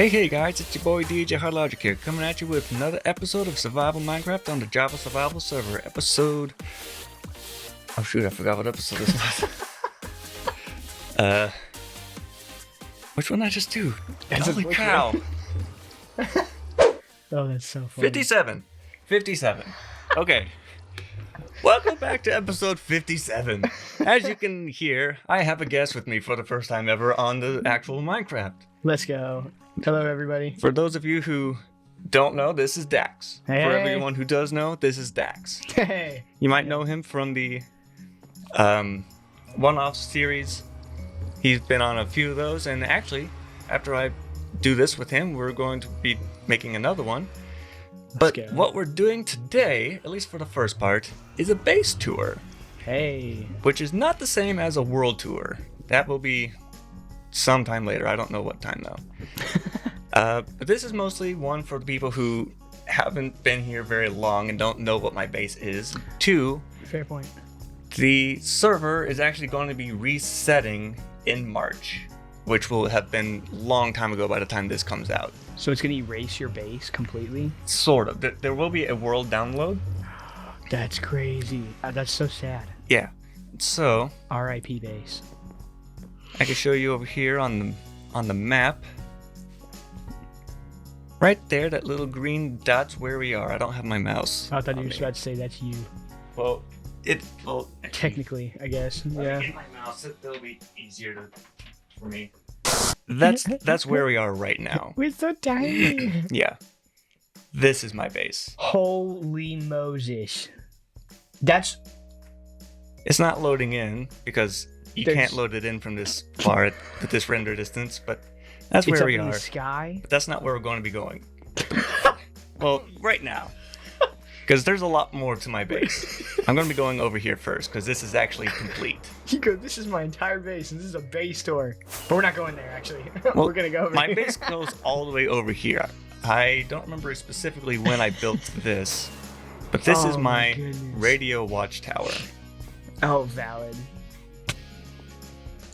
Hey guys, it's your boy DJ HardLogic here, coming at you with another episode of Survival Minecraft on the Java Survival server. Episode... Oh shoot, I forgot what episode this was. Which one did I just do? Holy cow! Oh, that's so funny. 57. Okay. Welcome back to episode 57. As you can hear, I have a guest with me for the first time ever on the actual Minecraft. Let's go. Hello, everybody. For those of you who don't know, this is Dax. Hey. For everyone who does know, this is Dax. Hey. You might know him from the one-off series. He's been on a few of those, and actually, after I do this with him, we're going to be making another one. But what we're doing today, at least for the first part, is a base tour. Hey. Which is not the same as a world tour. That will be sometime later. I don't know what time though. But this is mostly one for the people who haven't been here very long and don't know what my base is. Two, fair point. The server is actually going to be resetting in March, which will have been a long time ago by the time this comes out. So it's going to erase your base completely? Sort of. There will be a world download. That's crazy. That's so sad. Yeah. So R.I.P. base. I can show you over here on the map. Right there, that little green dot's where we are. I don't have my mouse. I thought you were about to say that's you. Well, technically, I guess. Let Yeah. me get my mouse. It'll be easier for me. That's where we are right now. We're so tiny. Yeah. This is my base. Holy Moses. It's not loading in because you can't load it in from this far at this render distance, but that's where we are. It's up in the sky. But that's not where we're going to be going. Well, right now. Because there's a lot more to my base. I'm going to be going over here first, because this is actually complete. You go, this is my entire base, and this is a base tour. But we're not going there, actually. Well, we're going to go over my here. base goes all the way over here. I don't remember specifically when I built this, but this is my radio watchtower. Oh, valid.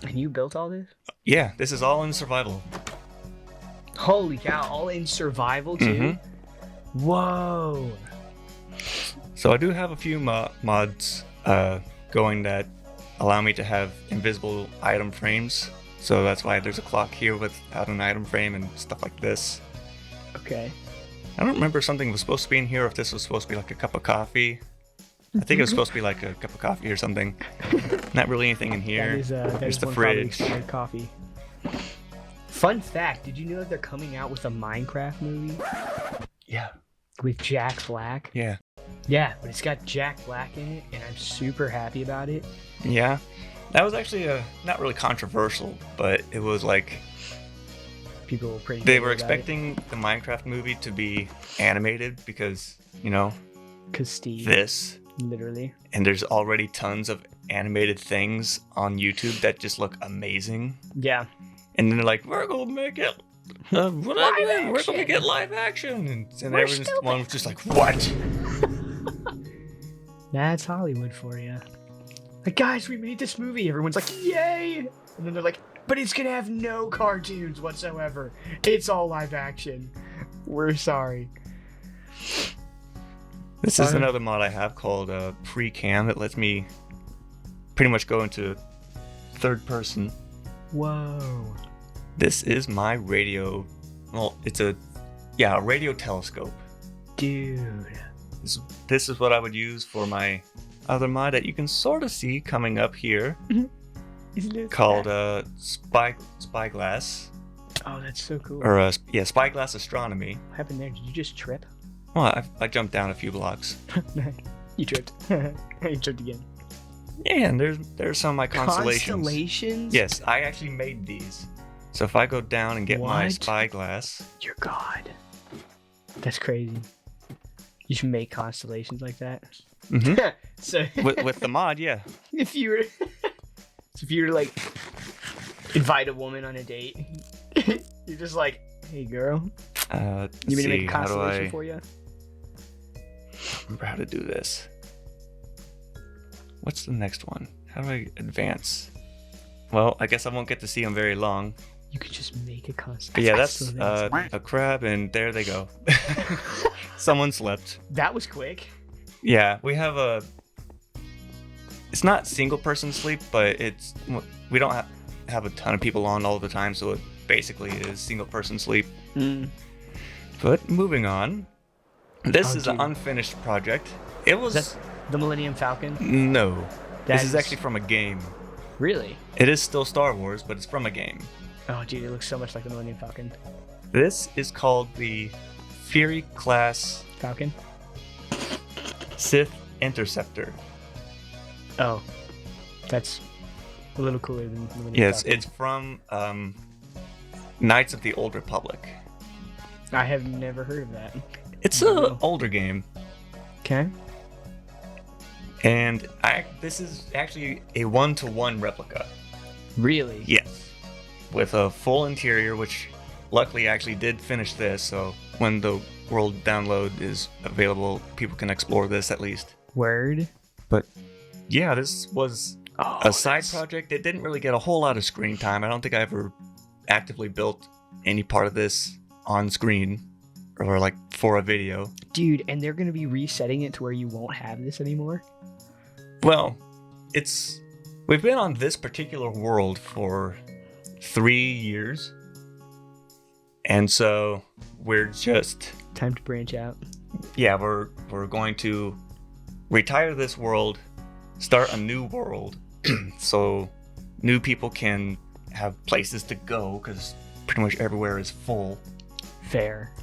And you built all this? Yeah, this is all in survival. Holy cow, all in survival, too? Mm-hmm. Whoa. So I do have a few mods going that allow me to have invisible item frames. So that's why there's a clock here without an item frame and stuff like this. Okay. I don't remember if something was supposed to be in here or if this was supposed to be like a cup of coffee. I think it was supposed to be like a cup of coffee or something. Not really anything in here. That is the one fridge. Coffee. Fun fact, did you know that they're coming out with a Minecraft movie? Yeah. With Jack Black? Yeah. Yeah, but it's got Jack Black in it, and I'm super happy about it. Yeah. That was actually not really controversial, but it was like... People were pretty... They were expecting the Minecraft movie to be animated because, you know... Because Steve... This... Literally. And there's already tons of animated things on YouTube that just look amazing. Yeah. And then they're like, we're going to make it... we're going to get live action. And everyone was just like, what? That's Hollywood for you. Like, guys, we made this movie. Everyone's like, yay! And then they're like, but it's going to have no cartoons whatsoever. It's all live action. We're sorry. This is another mod I have called Pre-Cam that lets me pretty much go into third person. Whoa. This is my radio. Well, it's a radio telescope. Dude. This is what I would use for my other mod that you can sort of see coming up here. Called Spyglass. Oh, that's so cool. Or Spyglass Astronomy. What happened there? Did you just trip? Well, I jumped down a few blocks. You tripped. You tripped again. Yeah, and there's some of my constellations. Constellations? Yes, I actually made these. So if I go down and get my spyglass... Your god. That's crazy. You should make constellations like that. Mm-hmm. So with the mod, yeah. If you were to like invite a woman on a date, you're just like, hey girl, you mean to make a constellation for you? I don't remember how to do this. What's the next one? How do I advance? Well, I guess I won't get to see them very long. You could just make a custom. But yeah, that's a crab, and there they go. Someone slept. That was quick. Yeah, we have it's not single person sleep, but we don't have a ton of people on all the time, so it basically is single person sleep. But moving on, this is an unfinished project. It was... Is that the Millennium Falcon? No. This is actually from a game. Really? It is still Star Wars, but it's from a game. Oh, dude, it looks so much like the Millennium Falcon. This is called the Fury Class Falcon? Sith Interceptor. Oh, that's a little cooler than the Millennium Yes, Falcon. it's from Knights of the Old Republic. I have never heard of that. It's an older game. Okay. And this is actually a 1-to-1 replica. Really? Yes. With a full interior, which luckily I actually did finish this, so when the world download is available, people can explore this at least. Word. But yeah, this was a side project. It didn't really get a whole lot of screen time. I don't think I ever actively built any part of this on screen or like for a video. Dude, and they're going to be resetting it to where you won't have this anymore? Well, we've been on this particular world for 3 years. And so we're just... Time to branch out. Yeah, we're going to retire this world, start a new world, so new people can have places to go, because pretty much everywhere is full. Fair.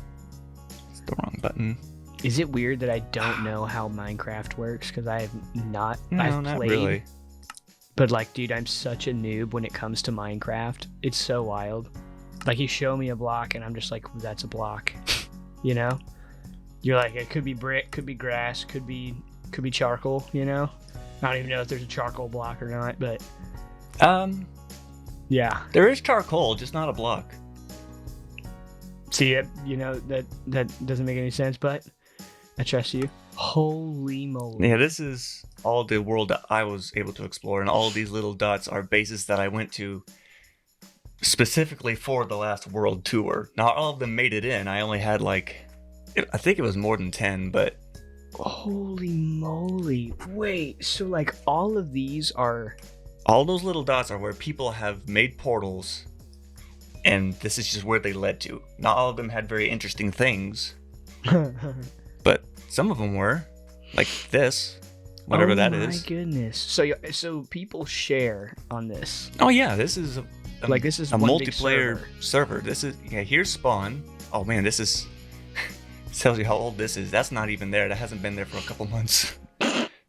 It's the wrong button. Is it weird that I don't know how Minecraft works? Because I have not... No, I've not played, really. But like, dude, I'm such a noob when it comes to Minecraft. It's so wild. Like, you show me a block, and I'm just like, that's a block. You know? You're like, it could be brick, could be grass, could be charcoal, you know? I don't even know if there's a charcoal block or not, but... Yeah. There is charcoal, just not a block. See it? You know, that doesn't make any sense, but I trust you. Holy moly. Yeah, this is all the world that I was able to explore, and all of these little dots are bases that I went to specifically for the last world tour. Not all of them made it in. I only had I think it was more than 10, but... Holy moly. Wait, so like all of these are... All those little dots are where people have made portals, and this is just where they led to. Not all of them had very interesting things, but some of them were. Like this, whatever that is. Oh my goodness. So people share on this. Oh yeah, this is this is a one big multiplayer server. This is... Yeah, here's spawn. Oh man, this is... tells you how old this is. That's not even there. That hasn't been there for a couple months.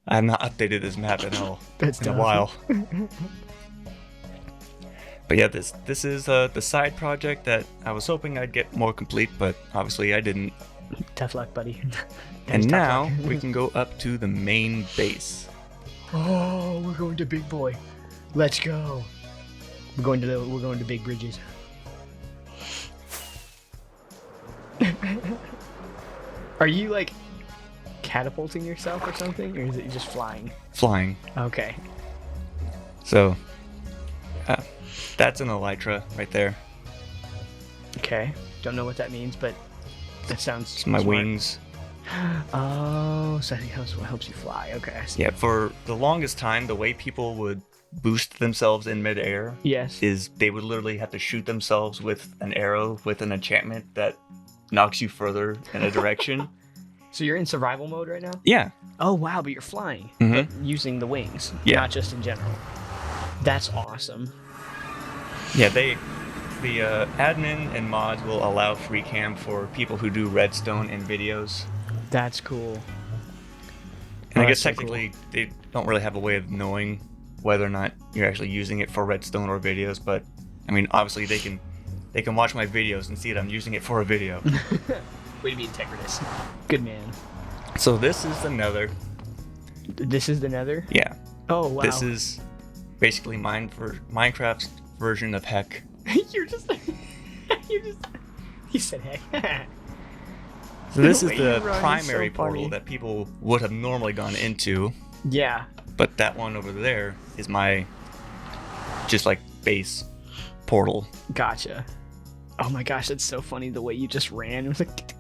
I have not updated this map in a while. But yeah, this is the side project that I was hoping I'd get more complete, but obviously I didn't. Tough luck, buddy. And now we can go up to the main base. Oh, we're going to Big Boy. Let's go. We're going to Big Bridges. Are you like catapulting yourself or something, or is it just flying? Flying. Okay. So, that's an elytra right there. Okay. Don't know what that means, but that sounds It's my smart. wings. Oh, so it helps you fly. Okay, I see. Yeah, for the longest time, the way people would boost themselves in midair Yes. is they would literally have to shoot themselves with an arrow with an enchantment that knocks you further in a direction. So you're in survival mode right now? Yeah. Oh wow, but you're flying, Mhm. but using the wings, Yeah. not just in general. That's awesome. Yeah, the admin and mods will allow free cam for people who do redstone in videos. That's cool. And I Oh, guess that's so cool. technically they don't really have a way of knowing whether or not you're actually using it for redstone or videos, but I mean, obviously they can watch my videos and see that I'm using it for a video. Way to be integritous. Good man. So this is the Nether. This is the Nether? Yeah. Oh wow. This is basically Minecraft's version of Heck. you're just you said heck. So this is way the you run is so primary funny. portal that people would have normally gone into, Yeah. but that one over there is my just like base. portal. Gotcha. Oh my gosh, that's so funny the way you just ran. It was like...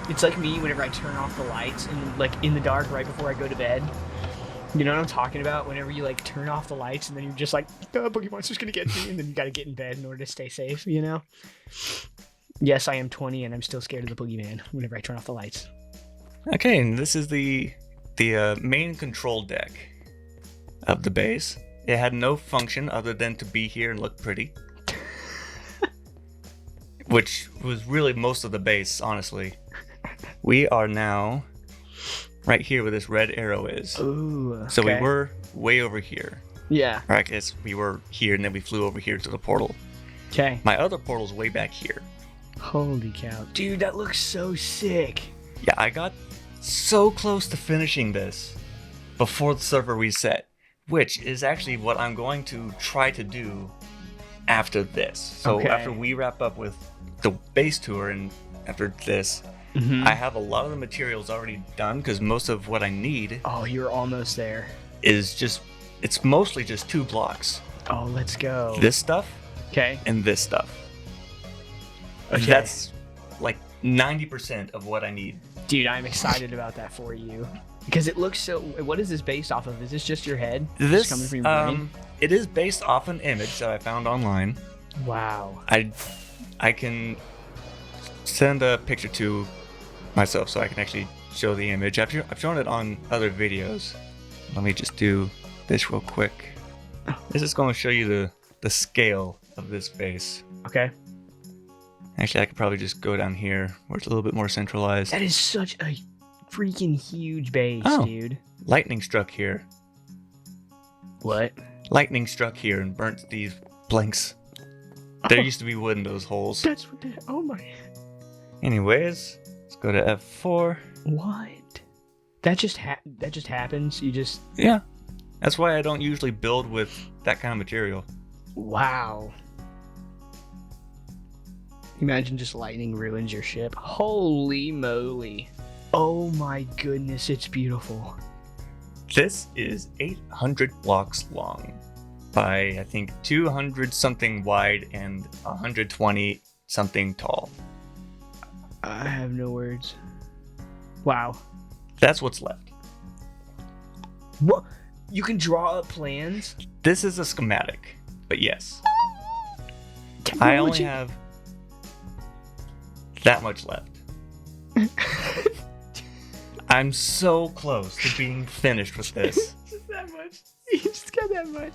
It's like me whenever I turn off the lights and like in the dark right before I go to bed. You know what I'm talking about? Whenever you like turn off the lights and then you're just like, oh, Boogie Monster's gonna get me, and then you gotta get in bed in order to stay safe, you know? Yes, I am 20 and I'm still scared of the boogeyman whenever I turn off the lights. Okay, and this is the main control deck of the base. It had no function other than to be here and look pretty. Which was really most of the base, honestly. We are now right here where this red arrow is. Ooh, okay. So we were way over here. Yeah. Or I guess we were here and then we flew over here to the portal. Okay. My other portal's way back here. Holy cow. Dude, that looks so sick. Yeah, I got so close to finishing this before the server reset, which is actually what I'm going to try to do after this. So after we wrap up with the base tour and after this, I have a lot of the materials already done because most of what I need... Oh, you're almost there. ...is just... It's mostly just 2 blocks. Oh, let's go. This stuff. Okay. And this stuff. Okay. That's like 90% of what I need. Dude, I'm excited about that for you. Because it looks so... What is this based off of? Is this just your head? This, coming from your brain? It is based off an image that I found online. Wow. I can send a picture to myself so I can actually show the image. I've shown it on other videos. Let me just do this real quick. This is going to show you the scale of this base. Okay. Actually, I could probably just go down here where it's a little bit more centralized. That is such a freaking huge base, dude. Lightning struck here. What? Lightning struck here and burnt these blanks. There used to be wood in those holes. That's what the... Oh my... Anyways, let's go to F4. What? That just happens? You just... Yeah. That's why I don't usually build with that kind of material. Wow. Imagine just lightning ruins your ship. Holy moly. Oh my goodness, it's beautiful. This is 800 blocks long by, I think, 200 something wide and 120 something tall. I have no words. Wow. That's what's left. What? You can draw up plans? This is a schematic, but yes. Technology. I only have that much left. I'm so close to being finished with this. Just that much. You just got that much.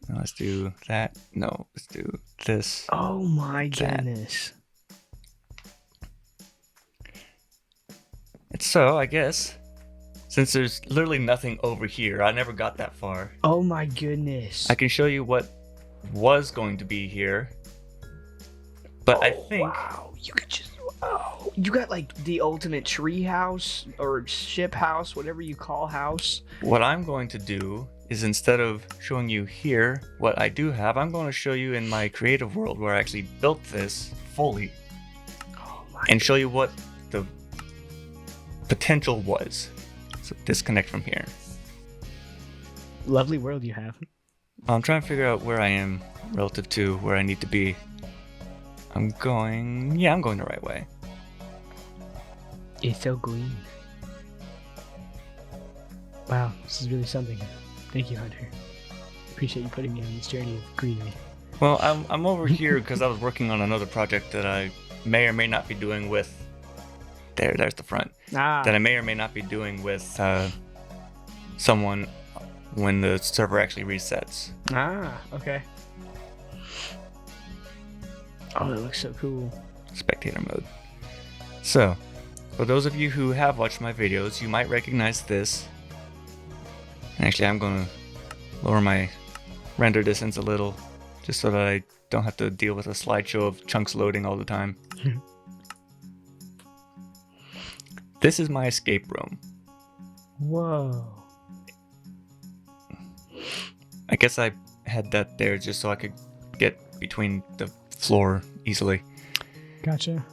Now let's do that. No, let's do this. Oh my that. goodness. And so, I guess, since there's literally nothing over here, I never got that far. Oh my goodness. I can show you what was going to be here. But I think... Wow. You could just... Oh, you got like the ultimate tree house or ship house, whatever you call house. What I'm going to do is instead of showing you here what I do have, I'm going to show you in my creative world where I actually built this fully. Oh my and show you what the potential was. So disconnect from here. Lovely world you have. I'm trying to figure out where I am relative to where I need to be. I'm going the right way. It's so green. Wow, this is really something. Thank you, Hunter. Appreciate you putting me on this journey of greenery. Well, I'm over here because I was working on another project that I may or may not be doing with... There's the front. That I may or may not be doing with someone when the server actually resets. Okay. Oh, that looks so cool. Spectator mode. So, for those of you who have watched my videos, you might recognize this. Actually, I'm going to lower my render distance a little, just so that I don't have to deal with a slideshow of chunks loading all the time. This is my escape room. Whoa. I guess I had that there just so I could get between the floor easily. Gotcha.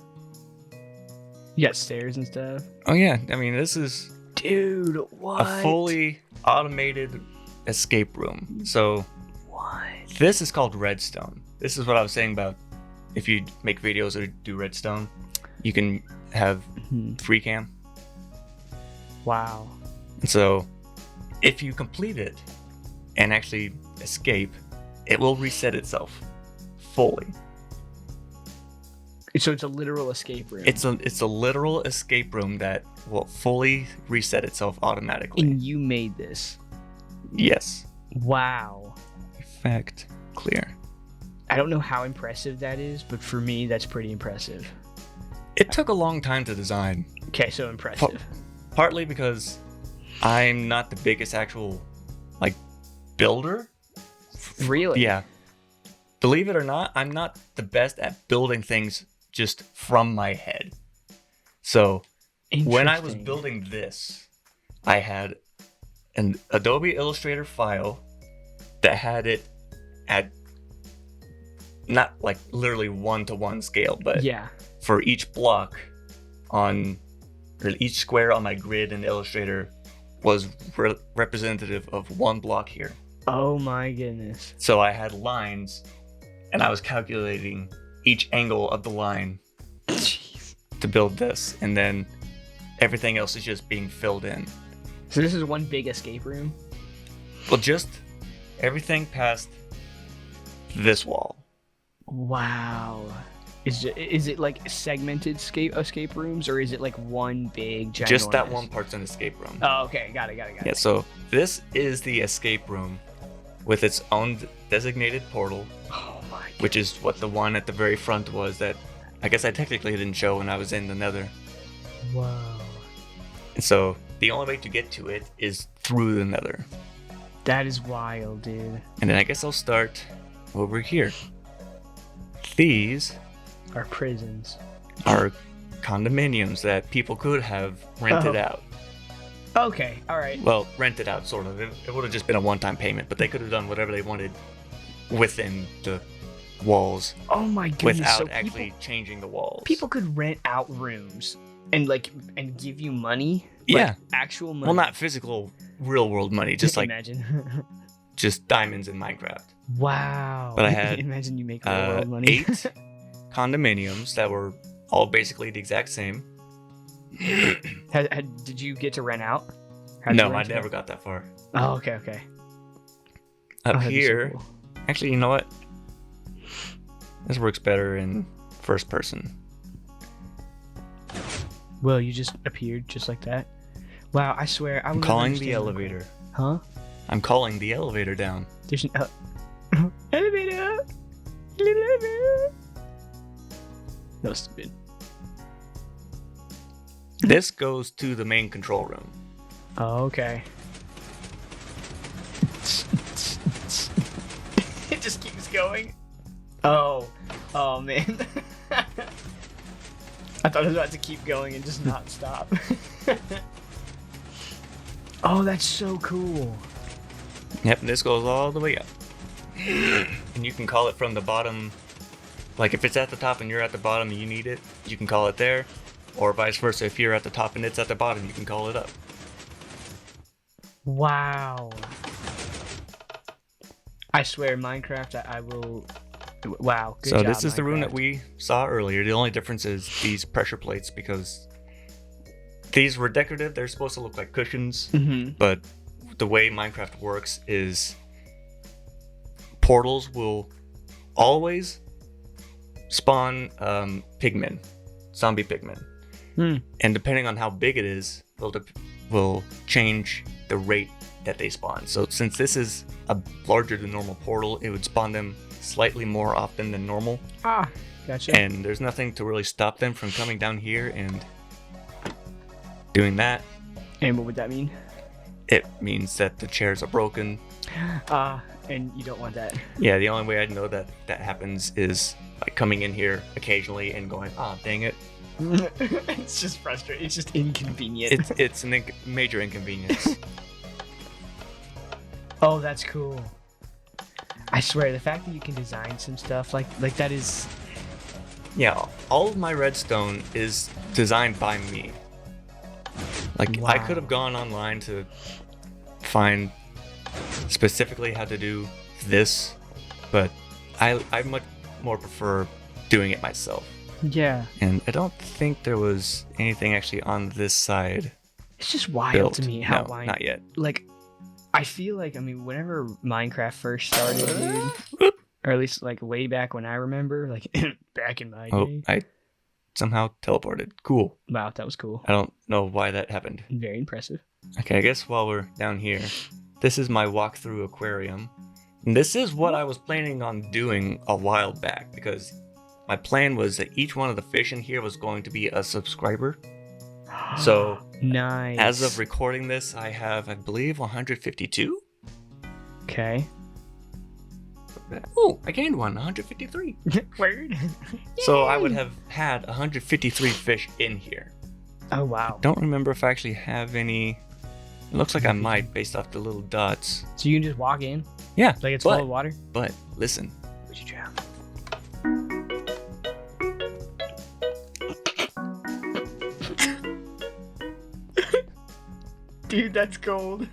You got stairs and stuff? Oh yeah, I mean this is... Dude, what? A fully automated escape room. So What? this is called Redstone. This is what I was saying about if you make videos or do Redstone, you can have free cam. Wow. And so if you complete it and actually escape, it will reset itself fully. So it's a literal escape room. It's a literal escape room that will fully reset itself automatically. And you made this. Yes. Wow. Effect clear. I don't know how impressive that is, but for me, that's pretty impressive. It took a long time to design. Okay, so impressive. Partly because I'm not the biggest actual, like, builder. Really? Yeah. Believe it or not, I'm not the best at building things just from my head. So when I was building this, I had an Adobe Illustrator file that had it at not like literally 1-to-1 scale, but yeah, for each block on, or each square on my grid in Illustrator was representative of one block here. oh my goodness. So I had lines, and I was calculating each angle of the line Jeez. to build this, and then everything else is just being filled in. So this is one big escape room? Well, just everything past this wall. Wow. Is it like segmented escape rooms, or is it like one big ginormous? Just that one part's an escape room. Oh, okay, got it. Yeah, so this is the escape room with its own designated portal, Oh my god. which is what the one at the very front was that I guess I technically didn't show when I was in the Nether. Wow. And so the only way to get to it is through the Nether. That is wild, dude. And then I guess I'll start over here. These Our prisons. are condominiums that people could have rented out. Okay, alright. Well, rented out, sort of. It would have just been a one-time payment, but they could have done whatever they wanted within the walls Oh my goodness. without So actually changing the walls. people could rent out rooms and give you money? Yeah. Like, actual money. Well, not physical, real-world money, just like imagine. just diamonds in Minecraft. Wow. But I had imagine you make real world money. 8 condominiums that were all basically the exact same. Did you get to rent out? How'd you No, I rent it never out? got that far. Oh, okay. Up Oh, that'd be so here, cool. actually, you know what? This works better in first person. Well, you just appeared just like that. Wow, I swear I I'm would calling the elevator. Huh? I'm calling the elevator down. There's an elevator. Elevator. That was stupid. This goes to the main control room. Oh, okay. It just keeps going. Oh man. I thought it was about to keep going and just not stop. Oh, that's so cool. Yep, this goes all the way up. And you can call it from the bottom. Like if it's at the top and you're at the bottom and you need it, you can call it there. Or vice versa, if you're at the top and it's at the bottom, you can call it up. Wow. I swear, Minecraft, I will... Wow, good So job, this is the room that Minecraft. we saw earlier. The only difference is these pressure plates, because these were decorative. They're supposed to look like cushions, but the way Minecraft works is portals will always spawn pigmen, zombie pigmen. And depending on how big it is, will change the rate that they spawn. So since this is a larger than normal portal, it would spawn them slightly more often than normal. Ah, gotcha. And there's nothing to really stop them from coming down here and doing that. And what would that mean? It means that the chairs are broken. And you don't want that. Yeah, the only way I know that that happens is like coming in here occasionally and going, ah, dang it. It's just frustrating. It's just inconvenient. It's a major inconvenience. Oh, that's cool. I swear, the fact that you can design some stuff like that is... Yeah, all of my redstone is designed by me. Like, Wow. I could have gone online to find specifically how to do this, but I much more prefer doing it myself. Yeah. And I don't think there was anything actually on this side. It's just wild built. to me how No, not yet. Like, I feel like, I mean, whenever Minecraft first started, dude, or at least like way back when I remember, like back in my Oh, day. I somehow teleported. Cool. Wow, that was cool. I don't know why that happened. Very impressive. Okay, I guess while we're down here, this is my walkthrough aquarium. And this is what I was planning on doing a while back, because my plan was that each one of the fish in here was going to be a subscriber. So, nice. as of recording this, I have, I believe, 152. Okay. Oh, I gained one, 153. Word. So I would have had 153 fish in here. Oh, wow. Don't remember if I actually have any. It looks like I might, based off the little dots. So you can just walk in? Yeah. Like it's full of water? But listen. Would you drown? Dude, that's gold.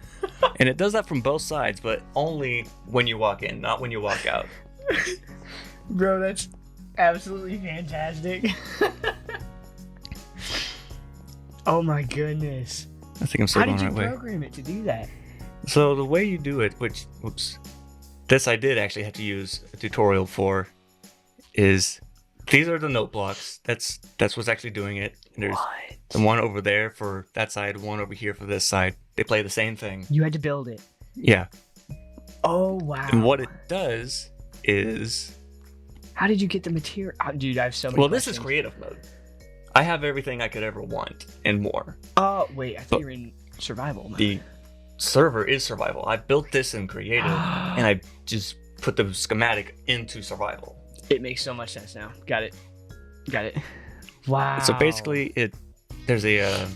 And it does that from both sides, but only when you walk in, not when you walk out. Bro, that's absolutely fantastic. Oh my goodness. I think I'm still How going did the you right way. program it to do that? So the way you do it, this I did actually have to use a tutorial for, is these are the note blocks. That's what's actually doing it. And there's the one over there for that side, one over here for this side. They play the same thing. You had to build it. Yeah. Oh, wow. And what it does is... How did you get the material? Oh, dude, I have so many Well, questions. this is creative mode. I have everything I could ever want and more. Oh, wait, I thought you were in survival mode. The server is survival. I built this in creative, and I just put the schematic into survival. It makes so much sense now. Got it. Wow. So basically, there's a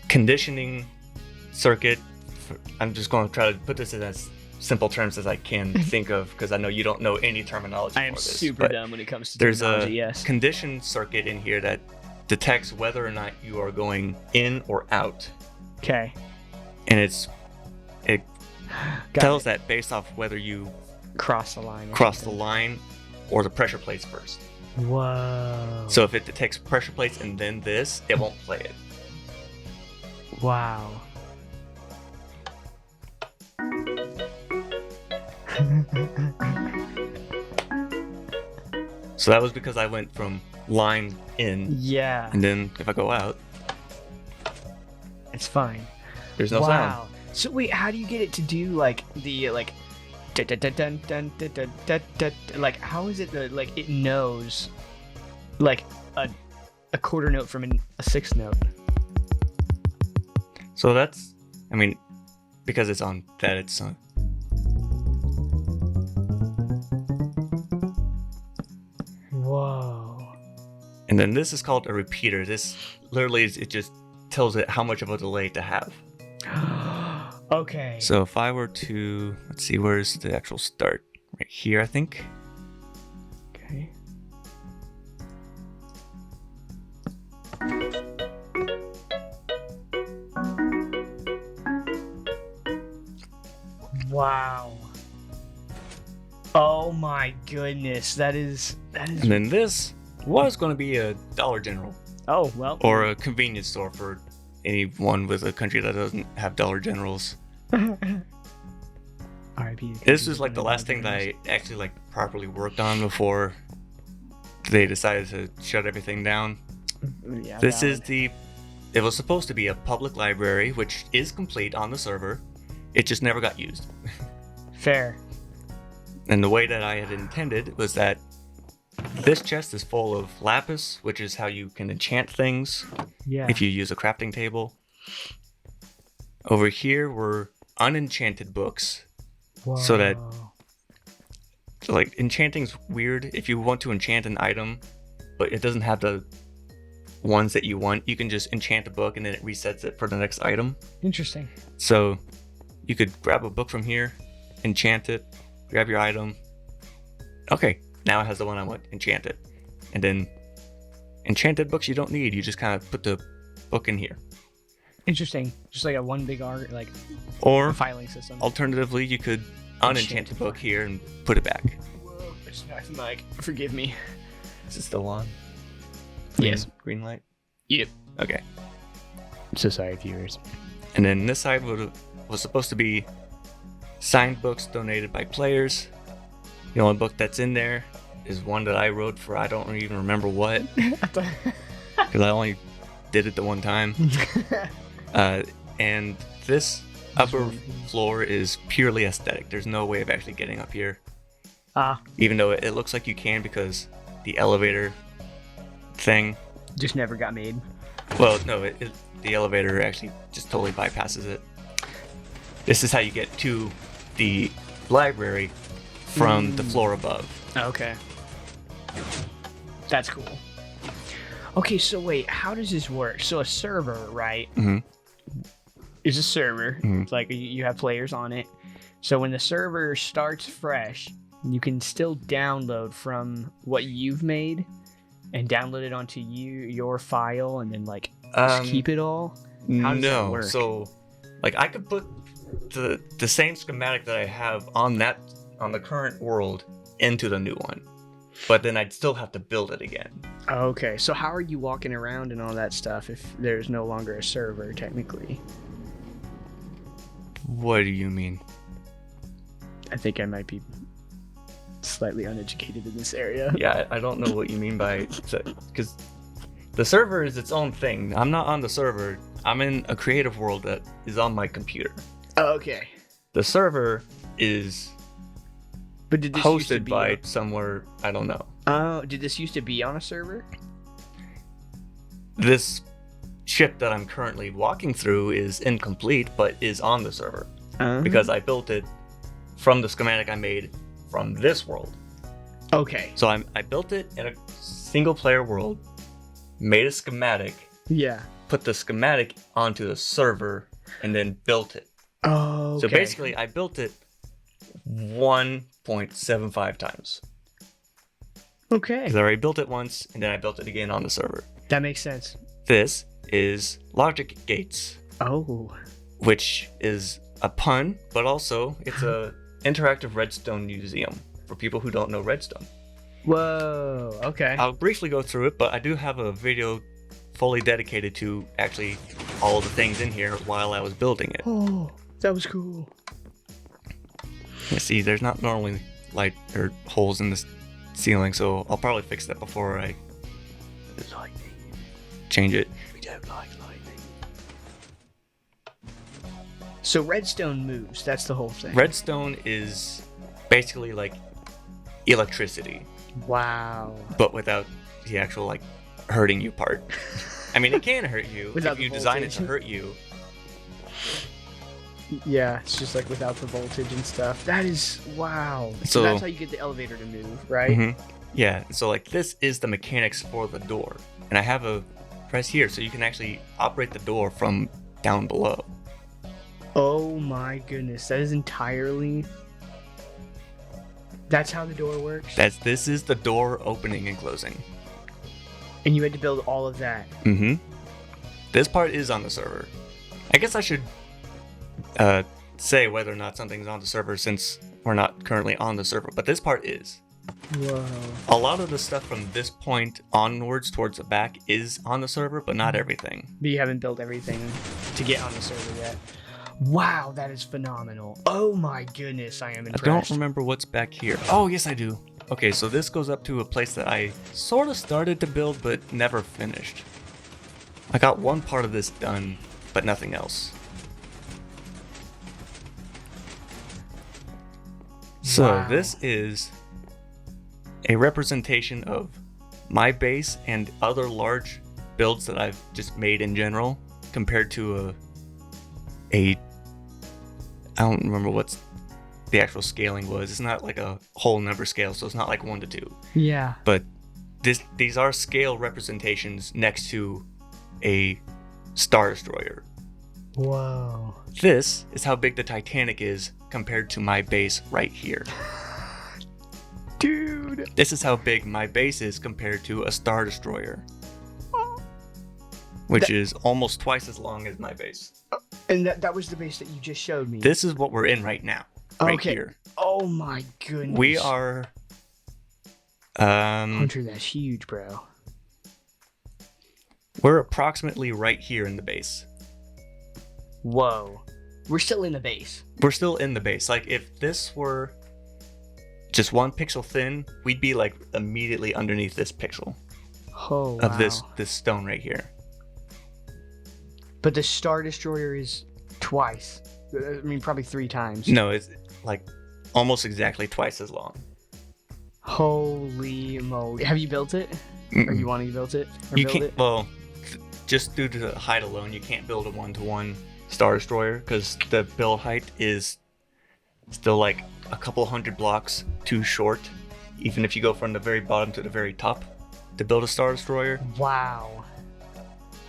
conditioning circuit. I'm just going to try to put this in as simple terms as I can think of, because I know you don't know any terminology. I am for this, super but dumb when it comes to there's technology, a yes. condition circuit in here that detects whether or not you are going in or out, Okay. and it Got tells it. that based off whether you Cross the line. cross the line or the pressure plates first. Whoa. So if it detects pressure plates and then this, it won't play it. Wow. So that was because I went from line in, Yeah. and then if I go out, It's fine. there's no sound. So wait, how do you get it to do like the like dun, dun, dun, dun, dun, dun, dun, dun, like how is it that like it knows like a quarter note from a sixth note? So that's, I mean, because it's on that, it's on. Whoa. And then this is called a repeater. This literally it just tells it how much of a delay to have. Okay. So if I were to, let's see, where's the actual start? Right here, I think. Okay. Wow. Oh my goodness, that is. And then this was going to be a Dollar General Oh well. or a convenience store for anyone with a country that doesn't have Dollar Generals. R.I.P. This is like the last thing that I actually like properly worked on before they decided to shut everything down. Yeah, This is valid. it was supposed to be a public library, which is complete on the server. It just never got used. Fair. And the way that I had intended was that this chest is full of lapis, which is how you can enchant things Yeah. if you use a crafting table. Over here were unenchanted books. so that- Whoa. So like enchanting's weird. If you want to enchant an item, but it doesn't have the ones that you want, you can just enchant a book and then it resets it for the next item. Interesting. So you could grab a book from here, enchant it, grab your item. Okay, now it has the one I want, enchant it. And then enchanted books you don't need, you just kind of put the book in here. Interesting. Just like a one big arc, like Or a filing system. alternatively, you could unenchant the book here and put it back. Whoa, I smacked the mic. Forgive me. Is it still on? Yes. Green light? Yep. Okay. So sorry, viewers. And then this side was supposed to be signed books donated by players. The only book that's in there is one that I wrote for I don't even remember what, because I only did it the one time. And this upper floor is purely aesthetic. There's no way of actually getting up here. Even though it looks like you can, because the elevator thing just never got made. Well, no, the elevator actually just totally bypasses it. This is how you get to the library from the floor above. Okay. That's cool. Okay, so wait, how does this work? So a server, right? Mm-hmm. Is a server. Mm-hmm. It's like you have players on it. So when the server starts fresh, you can still download from what you've made and download it onto your file and then like just keep it all? How does that work? So like I could put the same schematic that I have on the current world into the new one, but then I'd still have to build it again. Okay, so how are you walking around and all that stuff if there's no longer a server technically? What do you mean? I think I might be slightly uneducated in this area. Yeah, I don't know what you mean by, because the server is its own thing. I'm not on the server. I'm in a creative world that is on my computer. Oh, okay. The server is But did this used to hosted be by somewhere, I don't know. Oh, did this used to be on a server? This ship that I'm currently walking through is incomplete, but is on the server. Because I built it from the schematic I made from this world. Okay. So I built it in a single player world, made a schematic, Yeah. put the schematic onto the server, and then built it. Oh, okay. So basically, I built it 1.75 times. Okay. Because I already built it once, and then I built it again on the server. That makes sense. This is Logic Gates, Oh. which is a pun, but also it's a interactive Redstone museum for people who don't know Redstone. Whoa. Okay. I'll briefly go through it, but I do have a video fully dedicated to actually all the things in here while I was building it. Oh, that was cool. You see, there's not normally light or holes in the ceiling, so I'll probably fix that before I change it. We don't like lightning. So redstone moves. That's the whole thing. Redstone is basically like electricity, Wow. but without the actual like hurting you part. I mean, it can hurt you Without if the you design it to voltage. hurt you. Yeah, it's just like without the voltage and stuff. That is wow. So So- that's how you get the elevator to move, right? Mhm. Yeah, so like this is the mechanics for the door, and I have a press here so you can actually operate the door from down below. Oh my goodness, that is entirely. That's how the door works. This is the door opening and closing. And you had to build all of that. Mm-hmm. This part is on the server. I guess I should say whether or not something's on the server since we're not currently on the server, but this part is. Whoa. A lot of the stuff from this point onwards towards the back is on the server, but not everything. But you haven't built everything to get on the server yet. Wow, that is phenomenal. Oh my goodness, I am I impressed. don't remember what's back here. Oh, yes, I do. Okay, so this goes up to a place that I sort of started to build, but never finished. I got one part of this done, but nothing else. So Wow. this is a representation of my base and other large builds that I've just made in general, compared to I don't remember what's the actual scaling was. It's not like a whole number scale, so it's not like 1 to 2. Yeah. But these are scale representations next to a Star Destroyer. Whoa. This is how big the Titanic is compared to my base right here. Dude. This is how big my base is compared to a Star Destroyer. which is almost twice as long as my base. And that was the base that you just showed me. This is what we're in right now. Right Okay. here. Oh my goodness. We are... Hunter, that's huge, bro. We're approximately right here in the base. Whoa. We're still in the base. We're still in the base. Like, if this were just 1 pixel thin, we'd be, like, immediately underneath this pixel. Oh, of wow. this stone right here. But the Star Destroyer is twice. I mean, probably 3 times. No, it's, like, almost exactly twice as long. Holy moly. Have you built it? Or you want to build it? Or You build can't... it? Well, just due to the height alone, you can't build a 1-to-1 Star Destroyer, because the build height is still, like, a couple hundred blocks too short, even if you go from the very bottom to the very top to build a Star Destroyer. Wow.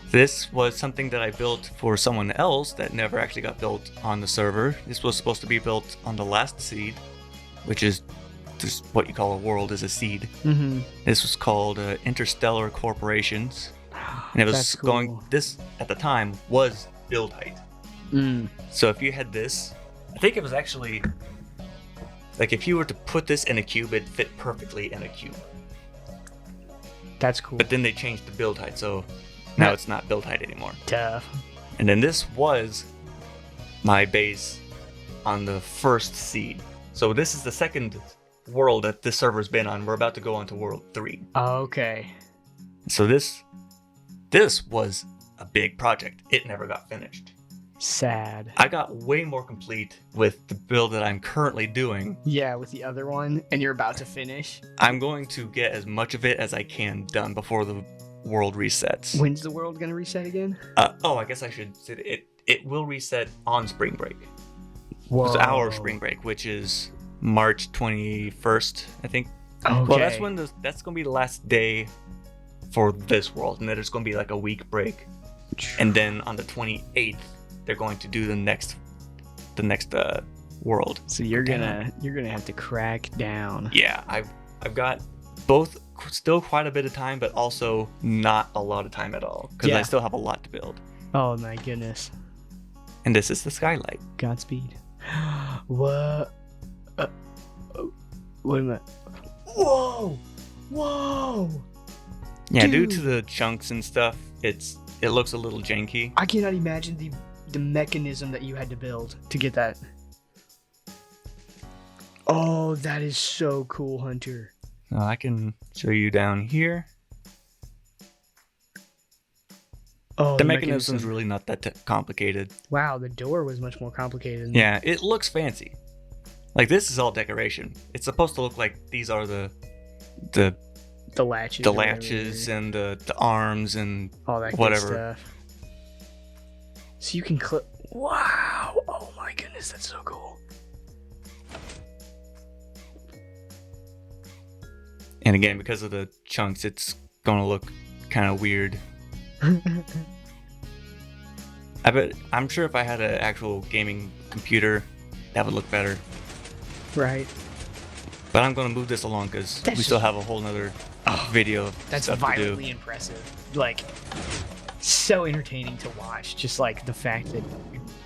This was something that I built for someone else that never actually got built on the server. This was supposed to be built on the last seed, which is just what you call a world, is a seed. Mm-hmm. This was called Interstellar Corporations, and it was That's cool. going. This at the time was build height. Mm. So if you had this, I think it was actually like if you were to put this in a cube, it'd fit perfectly in a cube. That's cool. But then they changed the build height, so now it's not build height anymore. Tough. And then this was my base on the first seed. So this is the second world that this server's been on. We're about to go on to world 3. Okay. So this was a big project. It never got finished. Sad. I got way more complete with the build that I'm currently doing. Yeah, with the other one, and you're about to finish. I'm going to get as much of it as I can done before the world resets. When's the world gonna reset again? I guess I should say it will reset on spring break. Whoa. It's our spring break, which is March 21st, I think. Okay. Well, that's gonna be the last day for this world, and then there's gonna be like a week break, and then on the 28th they're going to do the next world. So you're gonna have to crack down. Yeah, I've got both still quite a bit of time, but also not a lot of time at all because I still have a lot to build. Oh my goodness. And this is the skylight. Godspeed. What? Wait a minute. Whoa! Whoa! Yeah, Dude. due to the chunks and stuff, it looks a little janky. I cannot imagine the mechanism that you had to build to get that. Oh, that is so cool, Hunter. I can show you down here. Oh, The mechanism's really not that complicated. Wow, the door was much more complicated. Yeah, it looks fancy. Like, this is all decoration. It's supposed to look like these are the latches. the latches and the arms and all that whatever. good stuff. So you can clip. Wow! Oh my goodness, that's so cool. And again, because of the chunks, it's gonna look kind of weird. I'm sure if I had an actual gaming computer, that would look better. Right. But I'm gonna move this along because we still have a whole nother video of That's stuff to do. violently impressive. Like, so entertaining to watch. Just like the fact that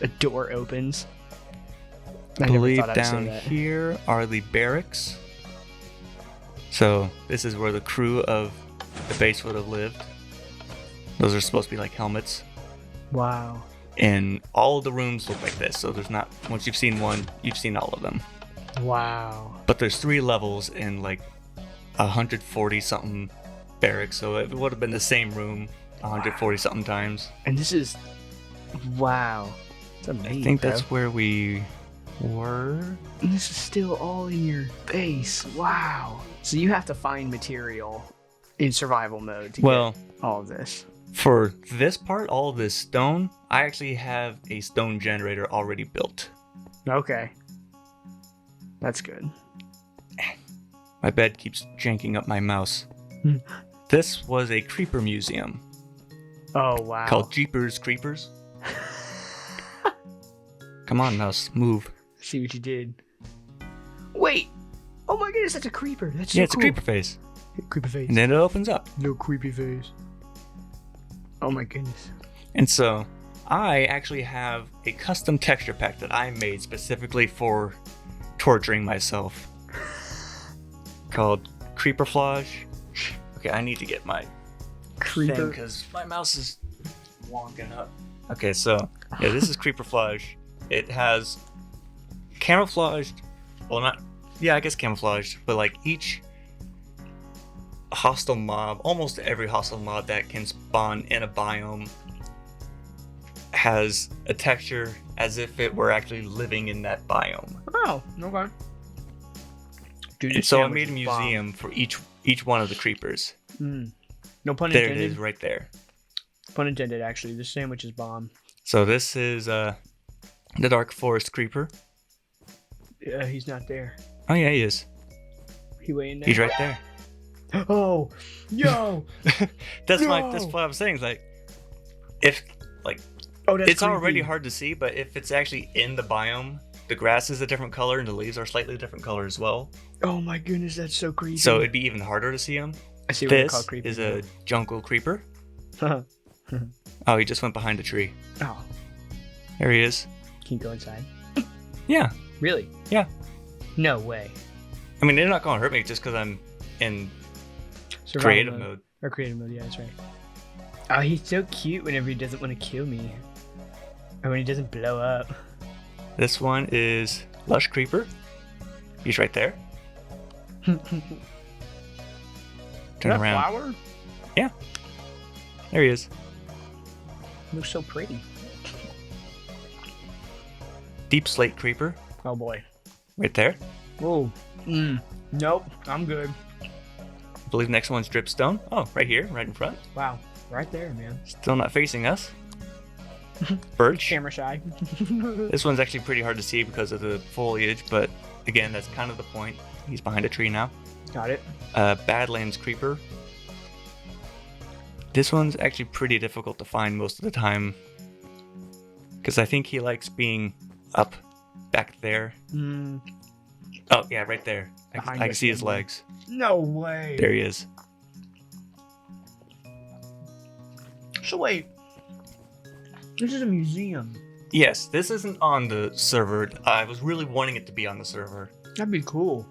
a door opens. I never believe thought I'd say down that. here are the barracks. So this is where the crew of the base would have lived. Those are supposed to be like helmets. Wow. And all of the rooms look like this. So there's not, once you've seen one, you've seen all of them. Wow. But there's 3 levels and like 140 something barracks. So it would have been the same room 140 something times. And this is. Wow. It's amazing. I think bro. that's where we were. And this is still all in your base. Wow. So you have to find material in survival mode to Well, get all of this. for this part, all of this stone, I actually have a stone generator already built. Okay. That's good. My bed keeps janking up my mouse. Hmm. This was a creeper museum Oh, wow. called Jeepers Creepers. Come on, mouse, move. See what you did. Wait. Oh my goodness, that's a creeper. That's so Yeah, it's cool. a creeper face. Creeper face. And then it opens up. No creepy face. Oh my goodness. And so I actually have a custom texture pack that I made specifically for torturing myself called Creeperflage. Okay, I need to get my Creeper. because my mouse is wonking up. Okay, so yeah, this is Creeperflage. It has camouflaged, well, not, yeah, I guess camouflaged, but like each hostile mob, almost every hostile mob that can spawn in a biome has a texture as if it were actually living in that biome. Oh, okay. Dude, And so I made a museum for each one of the creepers. No pun There intended. it is, right there. Pun intended, actually. This sandwich is bomb. So this is the Dark Forest Creeper. Yeah, he's not there. Oh yeah, he is. He waiting there. He's right there. Oh, yo! That's No! that's what I was saying. It's like, if like Oh, that's it's already creepy. hard to see, but if it's actually in the biome, the grass is a different color and the leaves are slightly different color as well. Oh my goodness, that's so creepy. So it'd be even harder to see them. I see what you call This creepy. is a jungle creeper. Oh, Oh, he just went behind a tree. There he is. can you go inside? Yeah. Really? Yeah. No way. I mean, they're not going to hurt me just because I'm in Survival creative mode. Or creative mode, yeah, that's right. Oh, he's so cute whenever he doesn't want to kill me. Or when he doesn't blow up. This one is Lush Creeper. He's right there. Turn around. Flower? There he is. Looks so pretty. Deep Slate Creeper. Oh boy. Right there. Whoa. Nope, I'm good. I believe the next one's Dripstone. Oh, right here, right in front. Wow. Right there, man. Still not facing us. Birch. Camera shy. This one's actually pretty hard to see because of the foliage, but again, that's kind of the point. He's behind a tree now. Got it. Badlands Creeper. This one's actually pretty difficult to find most of the time because I think he likes being up back there. Oh, yeah, right there. I can see his legs. No way. There he is. So wait. This is a museum. Yes, this isn't on the server. I was really wanting it to be on the server. That'd be cool.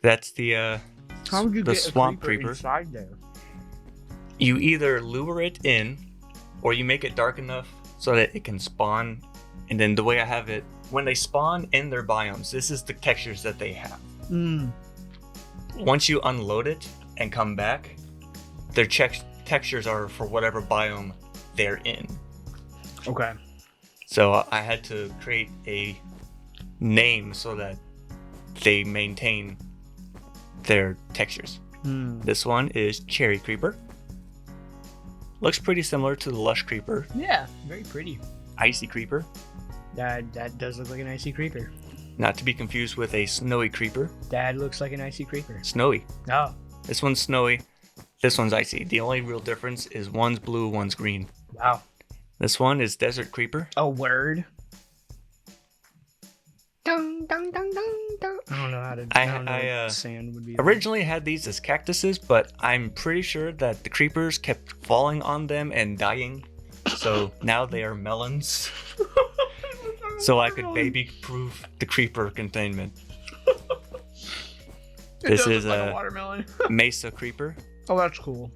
That's the How would you the get swamp a creeper creeper. inside there? You either lure it in, or you make it dark enough so that it can spawn. And then the way I have it, when they spawn in their biomes, this is the textures that they have. Once you unload it and come back, their textures are for whatever biome they're in. Okay. So I had to create a name so that they maintain their textures. This one is Cherry Creeper. Looks pretty similar to the Lush Creeper. Yeah, very pretty. Icy Creeper. That does look like an icy creeper. Not to be confused with a Snowy Creeper. That looks like an icy creeper. Snowy. Oh. This one's snowy. This one's icy. The only real difference is one's blue, one's green. Wow. This one is Desert Creeper. A word. Dun, dun, dun, dun, dun. I don't know how to. I don't know what sand would be. Originally had these as cactuses, but I'm pretty sure that the creepers kept falling on them and dying. So now they are melons. So I could baby-proof the creeper containment. This is like a watermelon. Mesa Creeper, Oh, that's cool.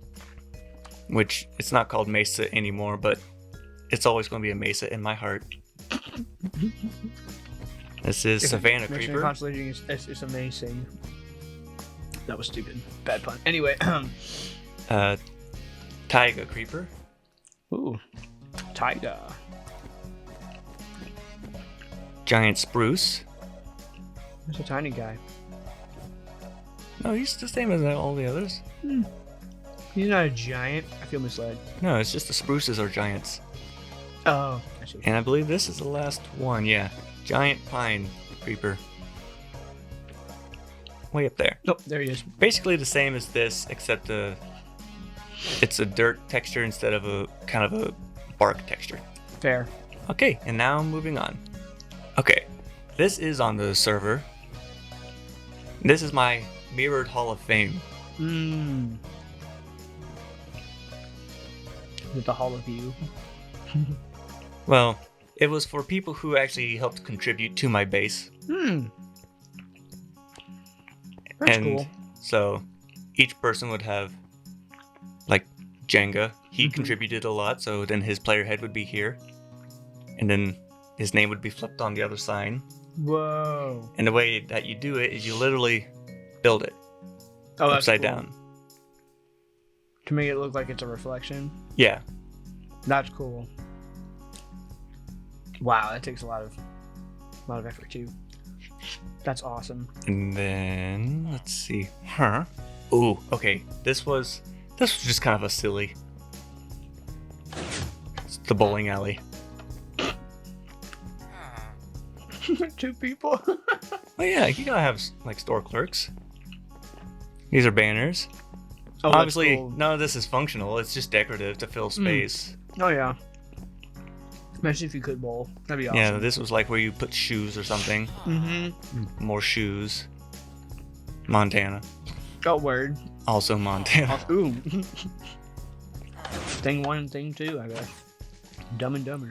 which it's not called Mesa anymore, but it's always going to be a Mesa in my heart. This is Savannah Creeper. Constellating is amazing. That was stupid. Bad pun. Anyway. Taiga Creeper. Ooh. Tiger. Giant Spruce. There's a tiny guy. No, he's the same as all the others. He's not a giant. I feel misled. No, it's just the spruces are giants. Oh, I see. And I believe this is the last one, yeah. Giant Pine Creeper. Way up there. Oh, there he is. Basically the same as this, except it's a dirt texture instead of a kind of a bark texture. Fair. Okay, and now moving on. Okay, this is on the server. This is my mirrored Hall of Fame. With the Hall of View. Well, it was for people who actually helped contribute to my base. That's And cool. so each person would have, like, Jenga. He contributed a lot, so then his player head would be here. And then his name would be flipped on the other side. Whoa. And the way that you do it is you literally build it upside down. To make it look like it's a reflection. Yeah. That's cool. Wow, that takes a lot of effort too. That's awesome. And then let's see. Ooh, okay. This was just kind of a silly. It's the bowling alley. 2 people. Oh yeah, you gotta have like store clerks. These are banners. Oh, Obviously, cool. none of this is functional. It's just decorative to fill space. Oh yeah. Especially if you could bowl. That'd be awesome. Yeah, this was like where you put shoes or something. More shoes. Montana. Oh, word. Also Montana. Ooh. Thing 1 and thing 2, I guess. Dumb and Dumber.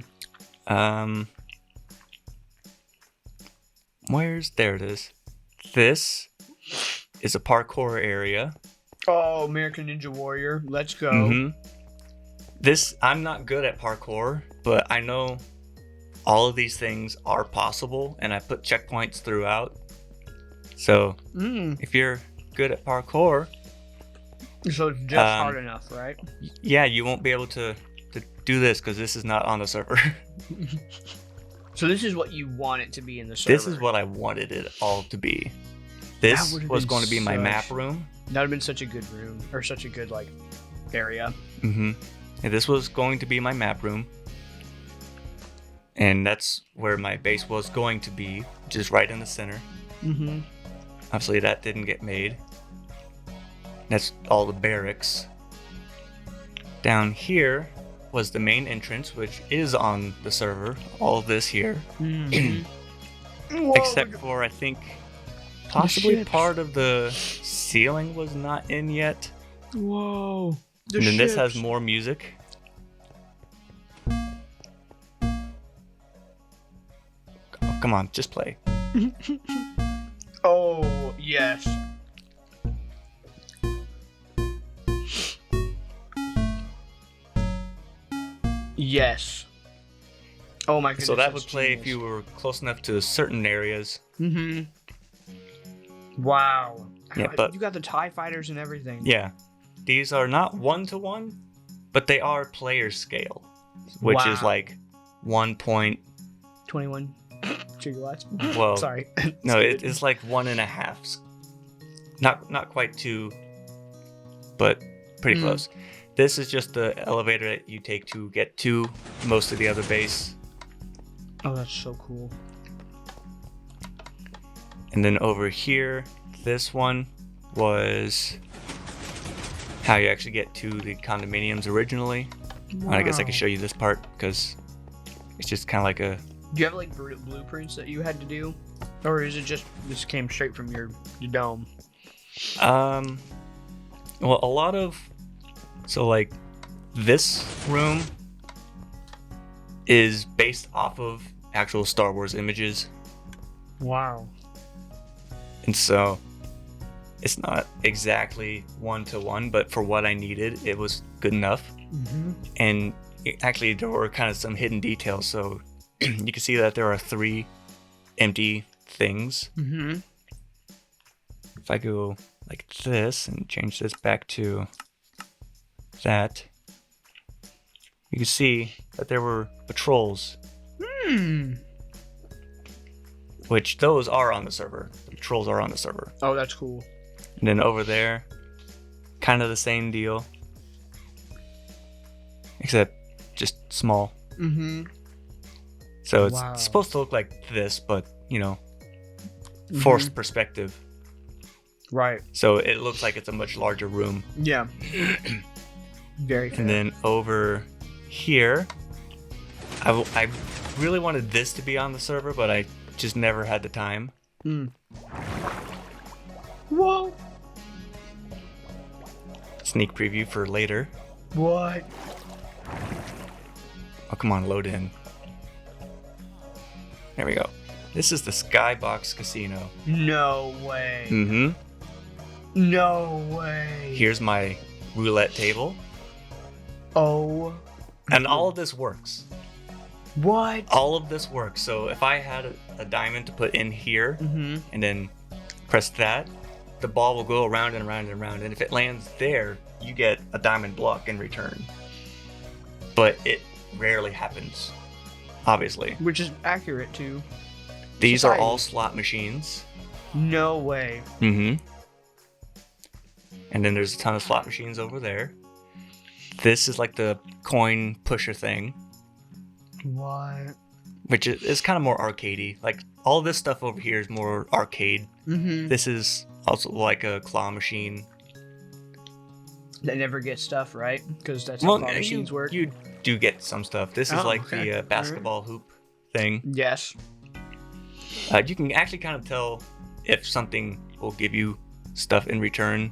There it is. This is a parkour area. Oh, American Ninja Warrior. Let's go. I'm not good at parkour, but I know all of these things are possible, and I put checkpoints throughout. So if you're good at parkour, So it's just hard enough, right? Yeah, you won't be able to do this because this is not on the server. So this is what you want it to be in the server. This is what I wanted it all to be. This was going to be my map room. That would have been such a good room, or such a good, like, area. And this was going to be my map room. And that's where my base was going to be, just right in the center. Obviously, that didn't get made. That's all the barracks. Down here was the main entrance, which is on the server. All of this here. Except for, I think, possibly part of the ceiling was not in yet. Whoa. And then this has more music. Oh, come on, just play. Oh, yes. Yes. Oh my goodness. So that would that's play genius. if you were close enough to certain areas. Wow. Yeah, but you got the TIE fighters and everything. yeah, these are not 1-to-1, but they are player scale, which is like 1.21. 21 gigawatts. Well, Sorry. No, it's like 1.5. Not quite 2, but pretty close. This is just the elevator that you take to get to most of the other base. Oh, that's so cool. And then over here, this one was how you actually get to the condominiums originally. Wow. I guess I can show you this part because it's just kind of like a... Do you have like blueprints that you had to do? Or is it just this came straight from your dome? Well, a lot of... So like this room is based off of actual Star Wars images. Wow. And so it's not exactly 1-to-1, but for what I needed, it was good enough. And actually, there were kind of some hidden details. So you can see that there are 3 empty things. If I go like this and change this back to that, you can see that there were patrols. Which those are on the server. The patrols are on the server. Oh, that's cool. And then over there, kind of the same deal. Except just small. So it's supposed to look like this, but, you know, forced perspective. Right. So it looks like it's a much larger room. Yeah. Very fair. And then over here, I really wanted this to be on the server, but I just never had the time. Whoa. Sneak preview for later. What? Oh, come on, load in. There we go. This is the Skybox Casino. No way. Mm-hmm. No way. Here's my roulette table. Oh. And all of this works. What? All of this works. So if I had a diamond to put in here and then press that, the ball will go around and around and around. And if it lands there, you get a diamond block in return. But it rarely happens, obviously. Which is accurate too. These are all slot machines. No way. Mm-hmm. And then there's a ton of slot machines over there. This is like the coin pusher thing. What? Which is kind of more arcadey. Like, all this stuff over here is more arcade. This is also like a claw machine. That never gets stuff, right? Because that's how claw machines work. You do get some stuff. This is the basketball hoop thing. Yes. You can actually kind of tell if something will give you stuff in return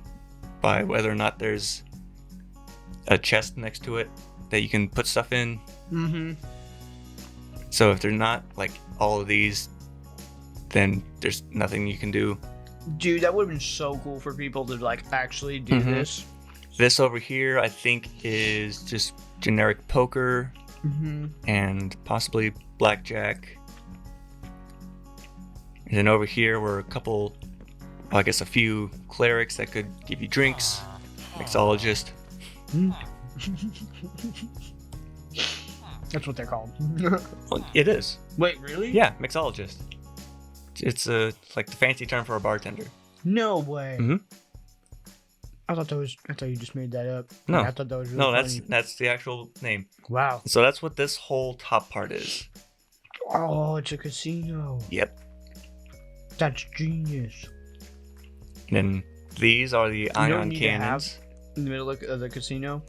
by whether or not there's a chest next to it that you can put stuff in. So if they're not like all of these, then there's nothing you can do. Dude, that would have been so cool for people to like actually do this. This over here, I think, is just generic poker and possibly blackjack. And then over here were a couple, well, I guess a few clerics that could give you drinks. Mixologist. That's what they're called. Well, it is. Wait, really? Yeah, mixologist. It's like the fancy term for a bartender. No way. Mm-hmm. I thought you just made that up. No. I thought that was really funny. that's the actual name. Wow. So that's what this whole top part is. Oh, it's a casino. Yep. That's genius. And then these are the ion cannons. In the middle of the casino.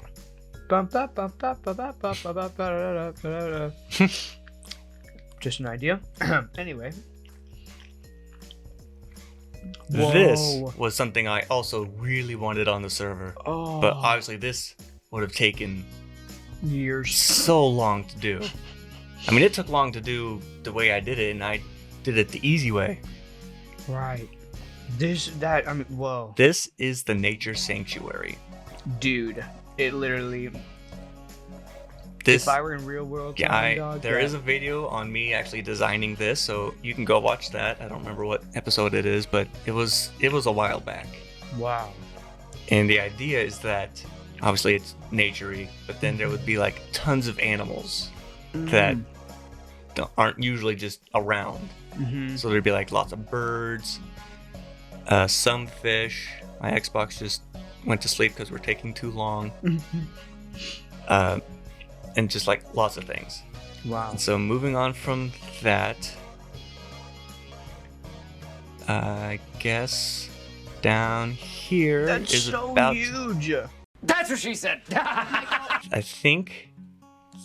Just an idea. Anyway. This was something I also really wanted on the server. Oh. But obviously this would have taken years. So long to do. I mean, it took long to do the way I did it, and I did it the easy way. Right. Whoa. This is the nature sanctuary. Dude, it literally... if I were in real world... There is a video on me actually designing this, so you can go watch that. I don't remember what episode it is, but it was a while back. Wow. And the idea is that, obviously it's nature-y, but then there would be like tons of animals that aren't usually just around. So there'd be like lots of birds, some fish. My Xbox just went to sleep because we're taking too long. And just like lots of things. Wow. And so moving on from that, I guess down here That's is so about huge. That's what she said. I think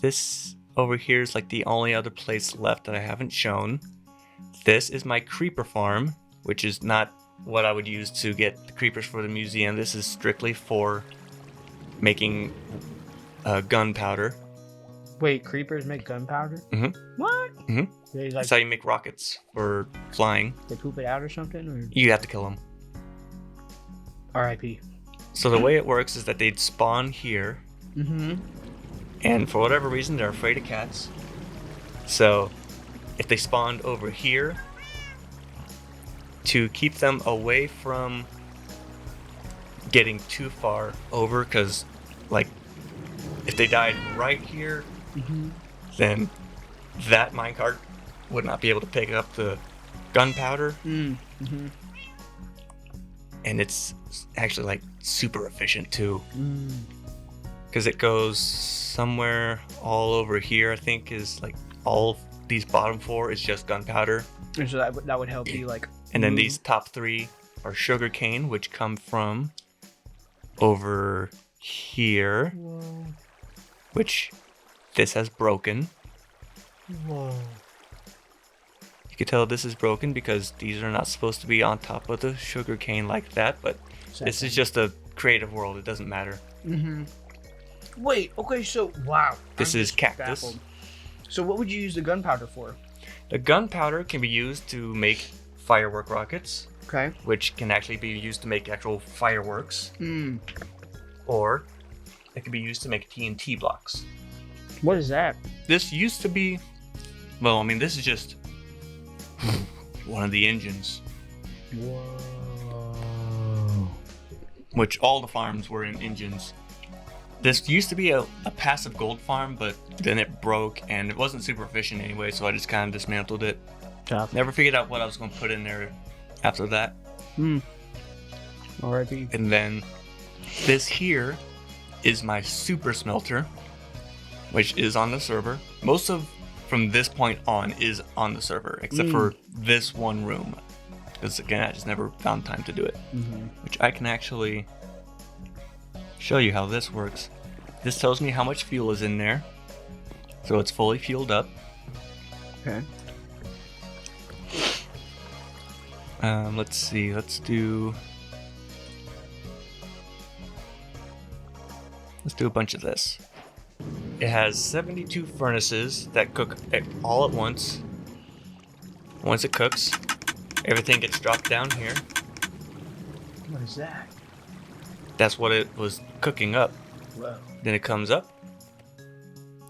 this over here is like the only other place left that I haven't shown. This is my creeper farm, which is not what I would use to get the creepers for the museum. This is strictly for making gunpowder. Wait, creepers make gunpowder? What? That's how you make rockets for flying. They poop it out or something? Or? You have to kill them. R.I.P. So the way it works is that they'd spawn here. And for whatever reason, they're afraid of cats. So if they spawned over here, to keep them away from getting too far over, because like if they died right here, then that minecart would not be able to pick up the gunpowder. And it's actually like super efficient too, because it goes somewhere all over here. I think is like all of these bottom four is just gunpowder, and so that would help you like. And then these top three are sugarcane, which come from over here. Whoa. Which this has broken. Whoa. You can tell this is broken because these are not supposed to be on top of the sugarcane like that, but this is just a creative world. It doesn't matter. Wait, okay, so wow. This I'm is just cactus. baffled. So what would you use the gunpowder for? The gunpowder can be used to make firework rockets, Okay. which can actually be used to make actual fireworks, Hmm. or it can be used to make TNT blocks. What is that? This used to be, well, I mean, this is just one of the engines, Whoa. which all the farms were in engines. This used to be a passive gold farm, but then it broke and it wasn't super efficient anyway, so I just kind of dismantled it. Tough. Never figured out what I was going to put in there after that. R.I.P. And then this here is my super smelter, which is on the server. Most of from this point on is on the server, except for this one room. Because again, I just never found time to do it. Which I can actually show you how this works. This tells me how much fuel is in there. So it's fully fueled up. Okay. Let's see, let's do a bunch of this. It has 72 furnaces that cook all at once. Once it cooks, everything gets dropped down here. What is that? That's what it was cooking up. Whoa. Then it comes up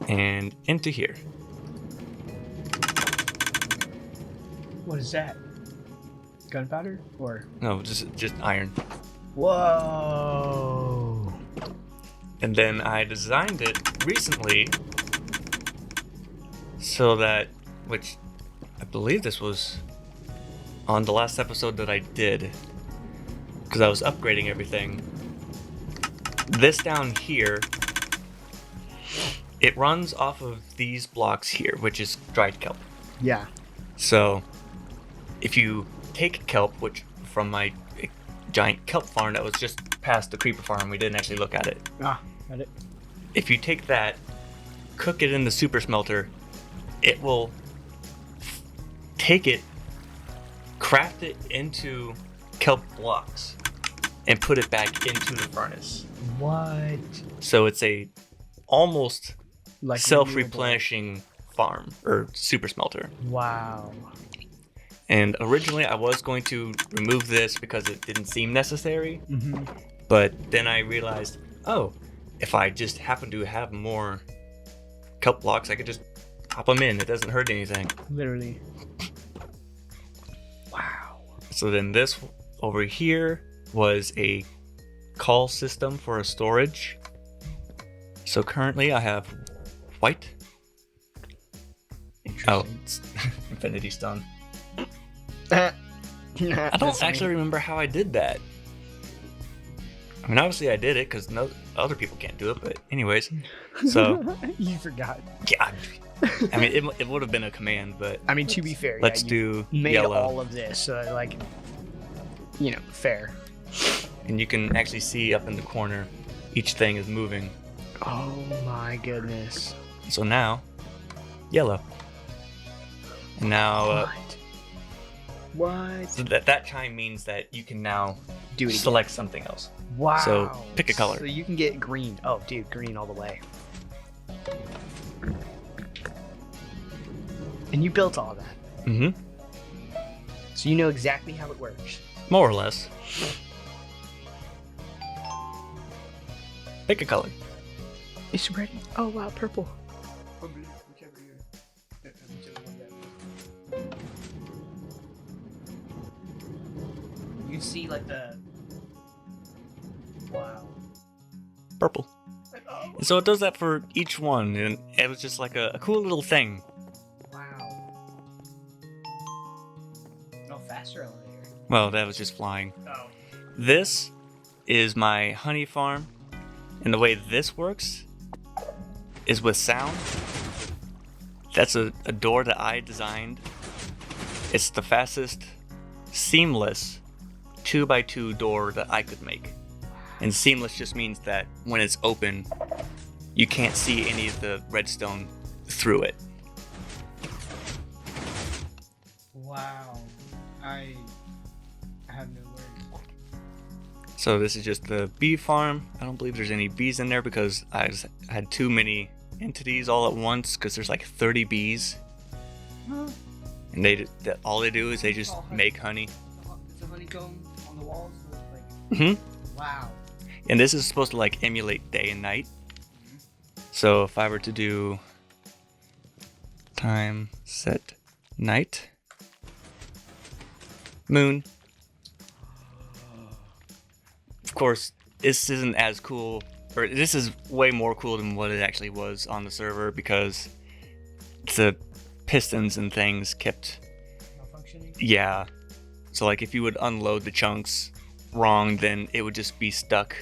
and into here. What is that? Gunpowder or? No, just iron. Whoa. And then I designed it recently so that, which I believe this was on the last episode that I did, because I was upgrading everything. This down here, it runs off of these blocks here, which is dried kelp. Yeah. So if you take kelp, which from my giant kelp farm that was just past the creeper farm, we didn't actually look at it. Ah, got it. If you take that, cook it in the super smelter, it will take it, craft it into kelp blocks, and put it back into the furnace. What? So it's a almost Like self-replenishing farm or super smelter. Wow. And originally I was going to remove this because it didn't seem necessary, Mm-hmm. but then I realized, oh, if I just happen to have more kelp blocks, I could just pop them in. It doesn't hurt anything. Literally. Wow. So then this over here was a call system for a storage. So currently I have white. Oh, it's Infinity Stone. I don't actually remember how I did that. I mean, obviously I did it because no other people can't do it, but anyways. So You forgot. yeah, I mean it would have been a command, but I mean, to be fair, let's yeah, do you made yellow. all of this, so like, you know, fair. And you can actually see up in the corner, each thing is moving. Oh my goodness. So now, yellow. And now, What? so that chime means that you can now Do it again. select something else. Wow. So pick a color. So you can get green. Oh, dude, green all the way. And you built all that. Mm-hmm. So you know exactly how it works. More or less. Pick a color. It's ready. Oh, wow, purple. You see, like, the... Wow. Purple. And so it does that for each one, and it was just like a cool little thing. Wow. No, faster elevator. Well, that was just flying. Oh. This is my honey farm, and the way this works is with sound. That's a door that I designed. It's the fastest, seamless 2x2 door that I could make. And seamless just means that when it's open, you can't see any of the redstone through it. Wow. I have no words. So this is just the bee farm. I don't believe there's any bees in there because I just had too many entities all at once because there's like 30 bees. Huh? And all they do is they just make honey. It's a honeycomb on the walls. Wow. And this is supposed to like emulate day and night. So if I were to do time set night moon, of course this isn't as cool, or this is way more cool than what it actually was on the server because the pistons and things kept malfunctioning. Yeah, so like if you would unload the chunks wrong, then it would just be stuck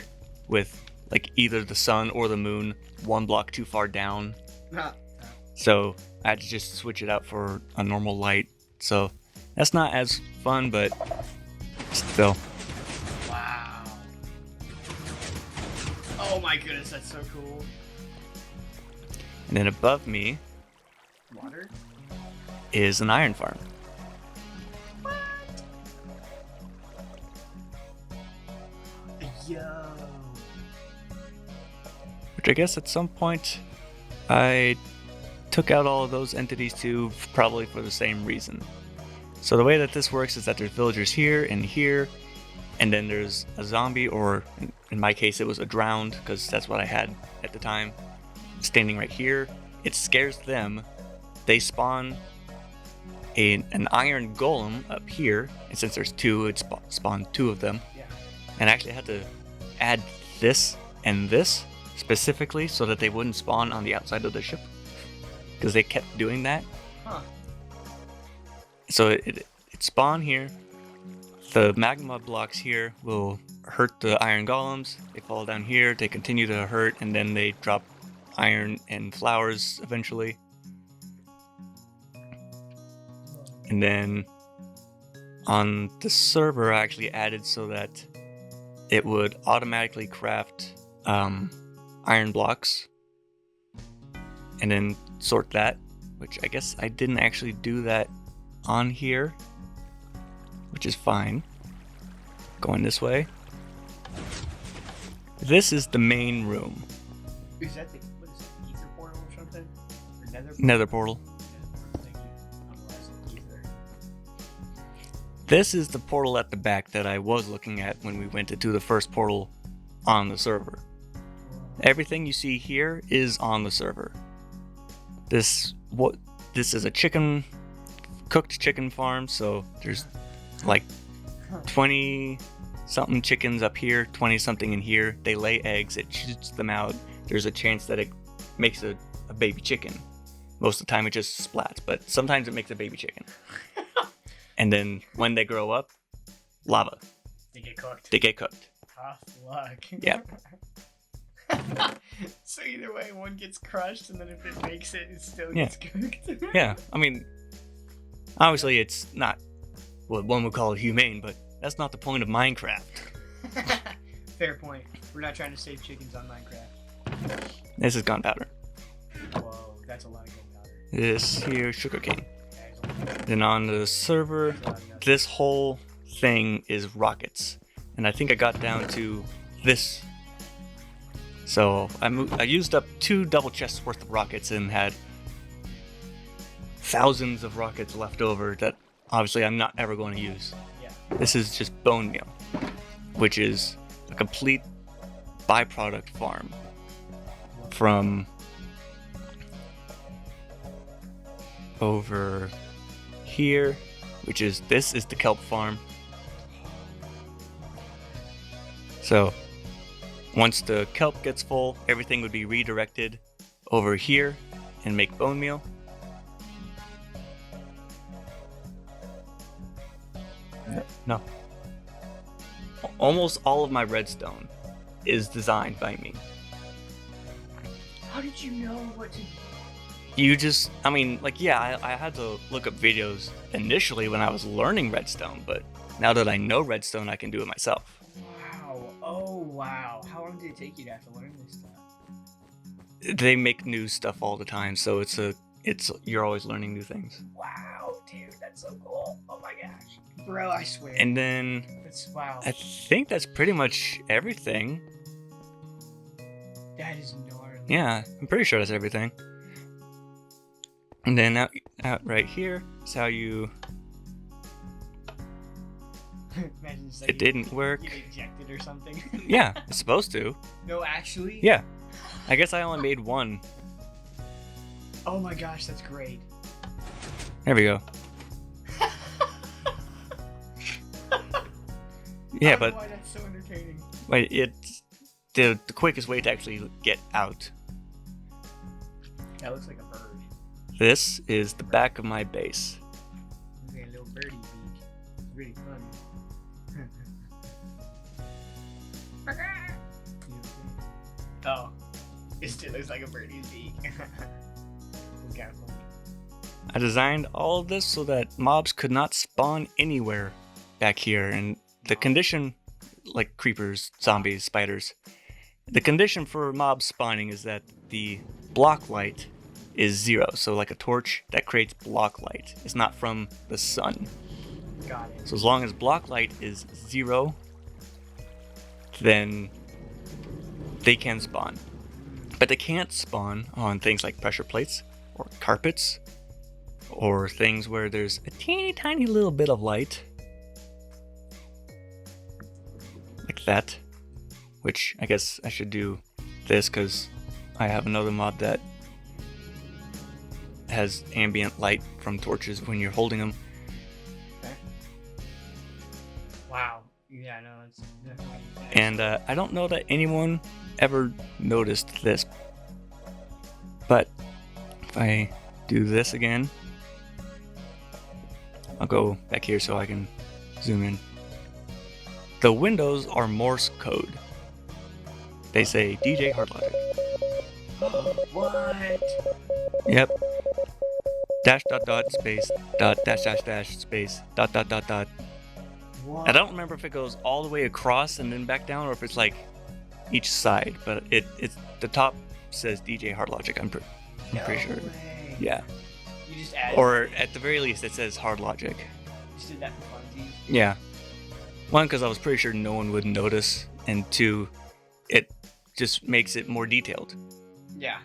with like either the sun or the moon one block too far down. So I had to just switch it out for a normal light. So that's not as fun, but still. Wow. Oh my goodness, that's so cool. And then above me Water? is an iron farm. What? Yo. Which I guess at some point I took out all of those entities too, probably for the same reason. So the way that this works is that there's villagers here, and then there's a zombie, or in my case it was a drowned, because that's what I had at the time, standing right here. It scares them. They spawn an iron golem up here, and since there's two, it spawned two of them. Yeah. And I actually had to add this and this specifically so that they wouldn't spawn on the outside of the ship, because they kept doing that. Huh. So it spawned here. The magma blocks here will hurt the iron golems. They fall down here, they continue to hurt, and then they drop iron and flowers eventually. And then on the server I actually added so that it would automatically craft iron blocks and then sort that, which I guess I didn't actually do that on here, which is fine. Going this way. This is the main room. Is that what is it, ether portal or something? Or nether portal? Nether portal. Thank you. Otherwise, ether. This is the portal at the back that I was looking at when we went into the first portal on the server. Everything you see here is on the server. This is a cooked chicken farm, so there's like 20 something chickens up here, 20 something in here. They lay eggs, it shoots them out. There's a chance that it makes a baby chicken. Most of the time it just splats, but sometimes it makes a baby chicken. And then when they grow up, lava. They get cooked. They get cooked. Tough luck. Yeah. So either way, one gets crushed, and then if it makes it, it still Yeah. gets cooked. Yeah, I mean, obviously it's not what one would call humane, but that's not the point of Minecraft. Fair point. We're not trying to save chickens on Minecraft. This is gunpowder. Whoa, that's a lot of gunpowder. This here, sugarcane. Yeah, Then on the server, this whole thing is rockets. And I think I got down to this. So I used up 2 double chests worth of rockets and had thousands of rockets left over that obviously I'm not ever going to use. Yeah. This is just bone meal, which is a complete byproduct farm from over here, which is this is the kelp farm. So once the kelp gets full, everything would be redirected over here and make bone meal. No. Almost all of my redstone is designed by me. How did you know what to do? I had to look up videos initially when I was learning redstone, but now that I know redstone, I can do it myself. Wow. Oh, wow. How long did it take you to have to learn this stuff? They make new stuff all the time, so you're always learning new things. Wow. Oh, dude, that's so cool. Oh my gosh. Bro, I swear. And then Wow. I think that's pretty much everything. That is gnarly. Yeah, I'm pretty sure that's everything. And then out right here is how you... Imagine it's like It didn't work. You ejected or something. Yeah, it's supposed to. No, actually? Yeah. I guess I only made one. Oh my gosh, that's great. There we go. Yeah, I don't but know why that's so entertaining. wait, it's the quickest way to actually get out. That looks like a bird. This is the back of my base. Looks like a little birdie beak. It's really funny. Oh, it still looks like a birdie's beak. It's kind of funny. I designed all of this so that mobs could not spawn anywhere back here, and the condition, like creepers, zombies, spiders, the condition for mob spawning is that the block light is 0. So like a torch that creates block light. It's not from the sun. Got it. So as long as block light is 0, then they can spawn. But they can't spawn on things like pressure plates or carpets or things where there's a teeny tiny little bit of light. Like that. Which I guess I should do this because I have another mod that has ambient light from torches when you're holding them. Okay. Wow. Yeah, no, it's definitely. And I don't know that anyone ever noticed this. But if I do this again, I'll go back here so I can zoom in. The windows are Morse code. They say DJ HardLogic. What? Yep. Dash dot dot space dot dash dash dash space dot dot dot dot. What? I don't remember if it goes all the way across and then back down or if it's like each side, but it's the top says DJ HardLogic. I'm pretty sure. Way. Yeah. You just added. Or at the very least it says HardLogic. You just did that for funsies. Yeah. One, because I was pretty sure no one would notice, and two, it just makes it more detailed. Yeah.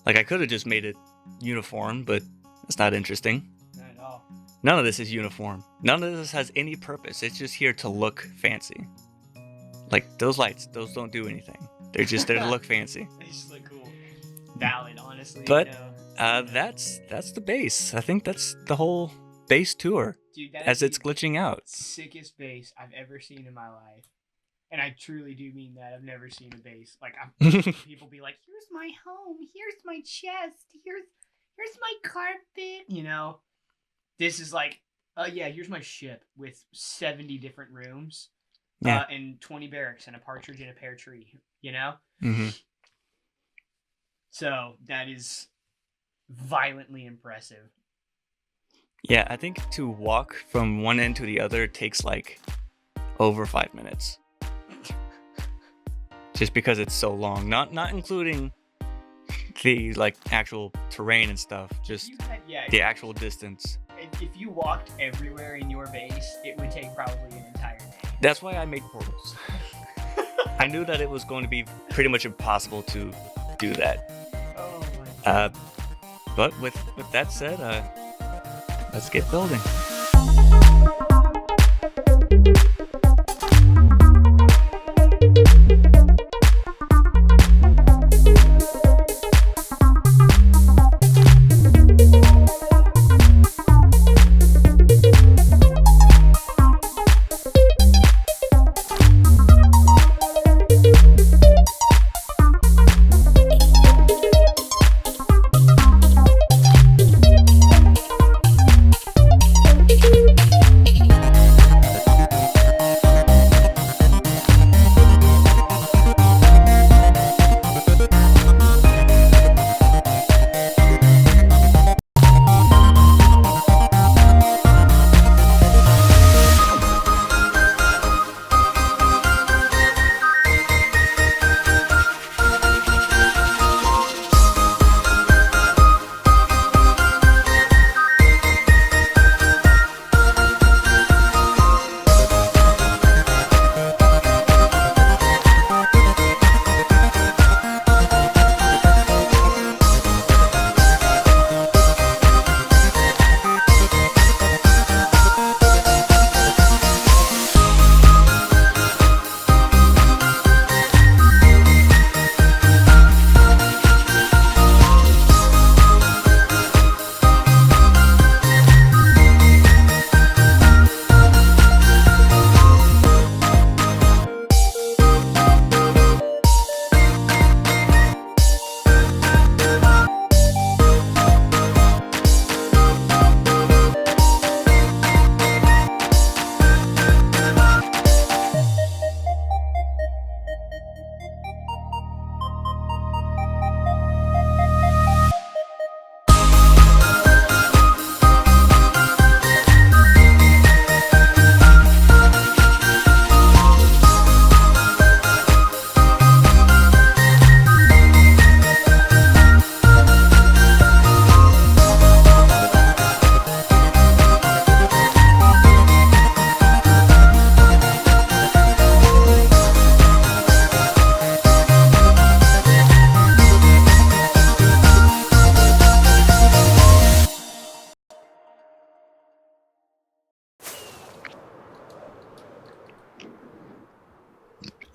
Like I could have just made it uniform, but it's not interesting. Not at all. None of this is uniform. None of this has any purpose. It's just here to look fancy. Like those lights, those don't do anything. They're just there to look fancy. They just look cool. Valid, honestly. But you know. that's the base. I think that's the whole base tour. Dude, that as is it's glitching out. the sickest base I've ever seen in my life. And I truly do mean that. I've never seen a base. Like, people be like, here's my home, here's my chest, here's my carpet. You know, this is like, yeah, here's my ship with 70 different rooms. Yeah. And 20 barracks and a partridge in a pear tree, you know? Mm-hmm. So that is violently impressive. Yeah, I think to walk from one end to the other takes like over 5 minutes. Just because it's so long. Not including the like actual terrain and stuff, just the actual distance. If you walked everywhere in your base, it would take probably an entire day. That's why I made portals. I knew that it was going to be pretty much impossible to do that. Oh my god. But with that said, let's get building.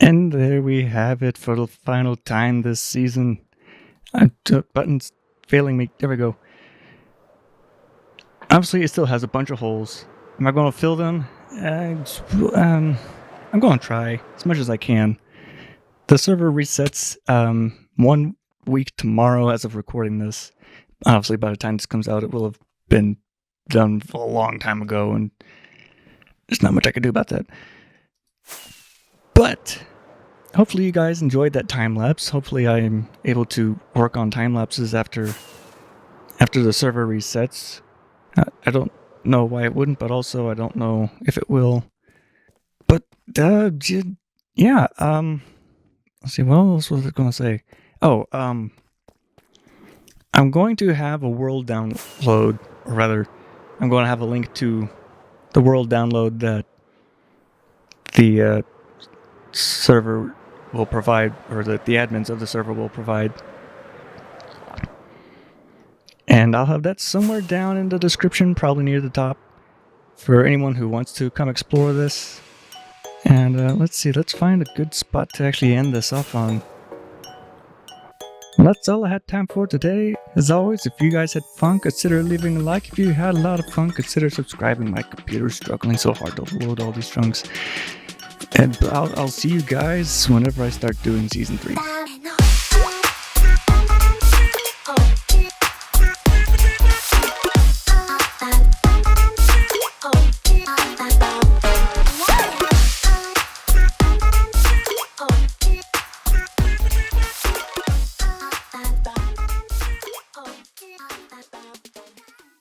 And there we have it for the final time this season. Button's failing me. There we go. Obviously, it still has a bunch of holes. Am I going to fill them? I'm going to try as much as I can. The server resets 1 week tomorrow as of recording this. Obviously, by the time this comes out, it will have been done a long time ago, and there's not much I can do about that. But hopefully you guys enjoyed that time lapse. Hopefully I'm able to work on time lapses after the server resets. I don't know why it wouldn't, but also I don't know if it will. But yeah. Let's see. What else was I going to say? Oh, I'm going to have a world download, or rather, I'm going to have a link to the world download that the server will provide, or that the admins of the server will provide. And I'll have that somewhere down in the description, probably near the top, for anyone who wants to come explore this. And let's find a good spot to actually end this off on. Well, that's all I had time for today. As always, if you guys had fun, consider leaving a like. If you had a lot of fun, consider subscribing. My computer's struggling so hard to load all these chunks. And I'll see you guys whenever I start doing Season 3.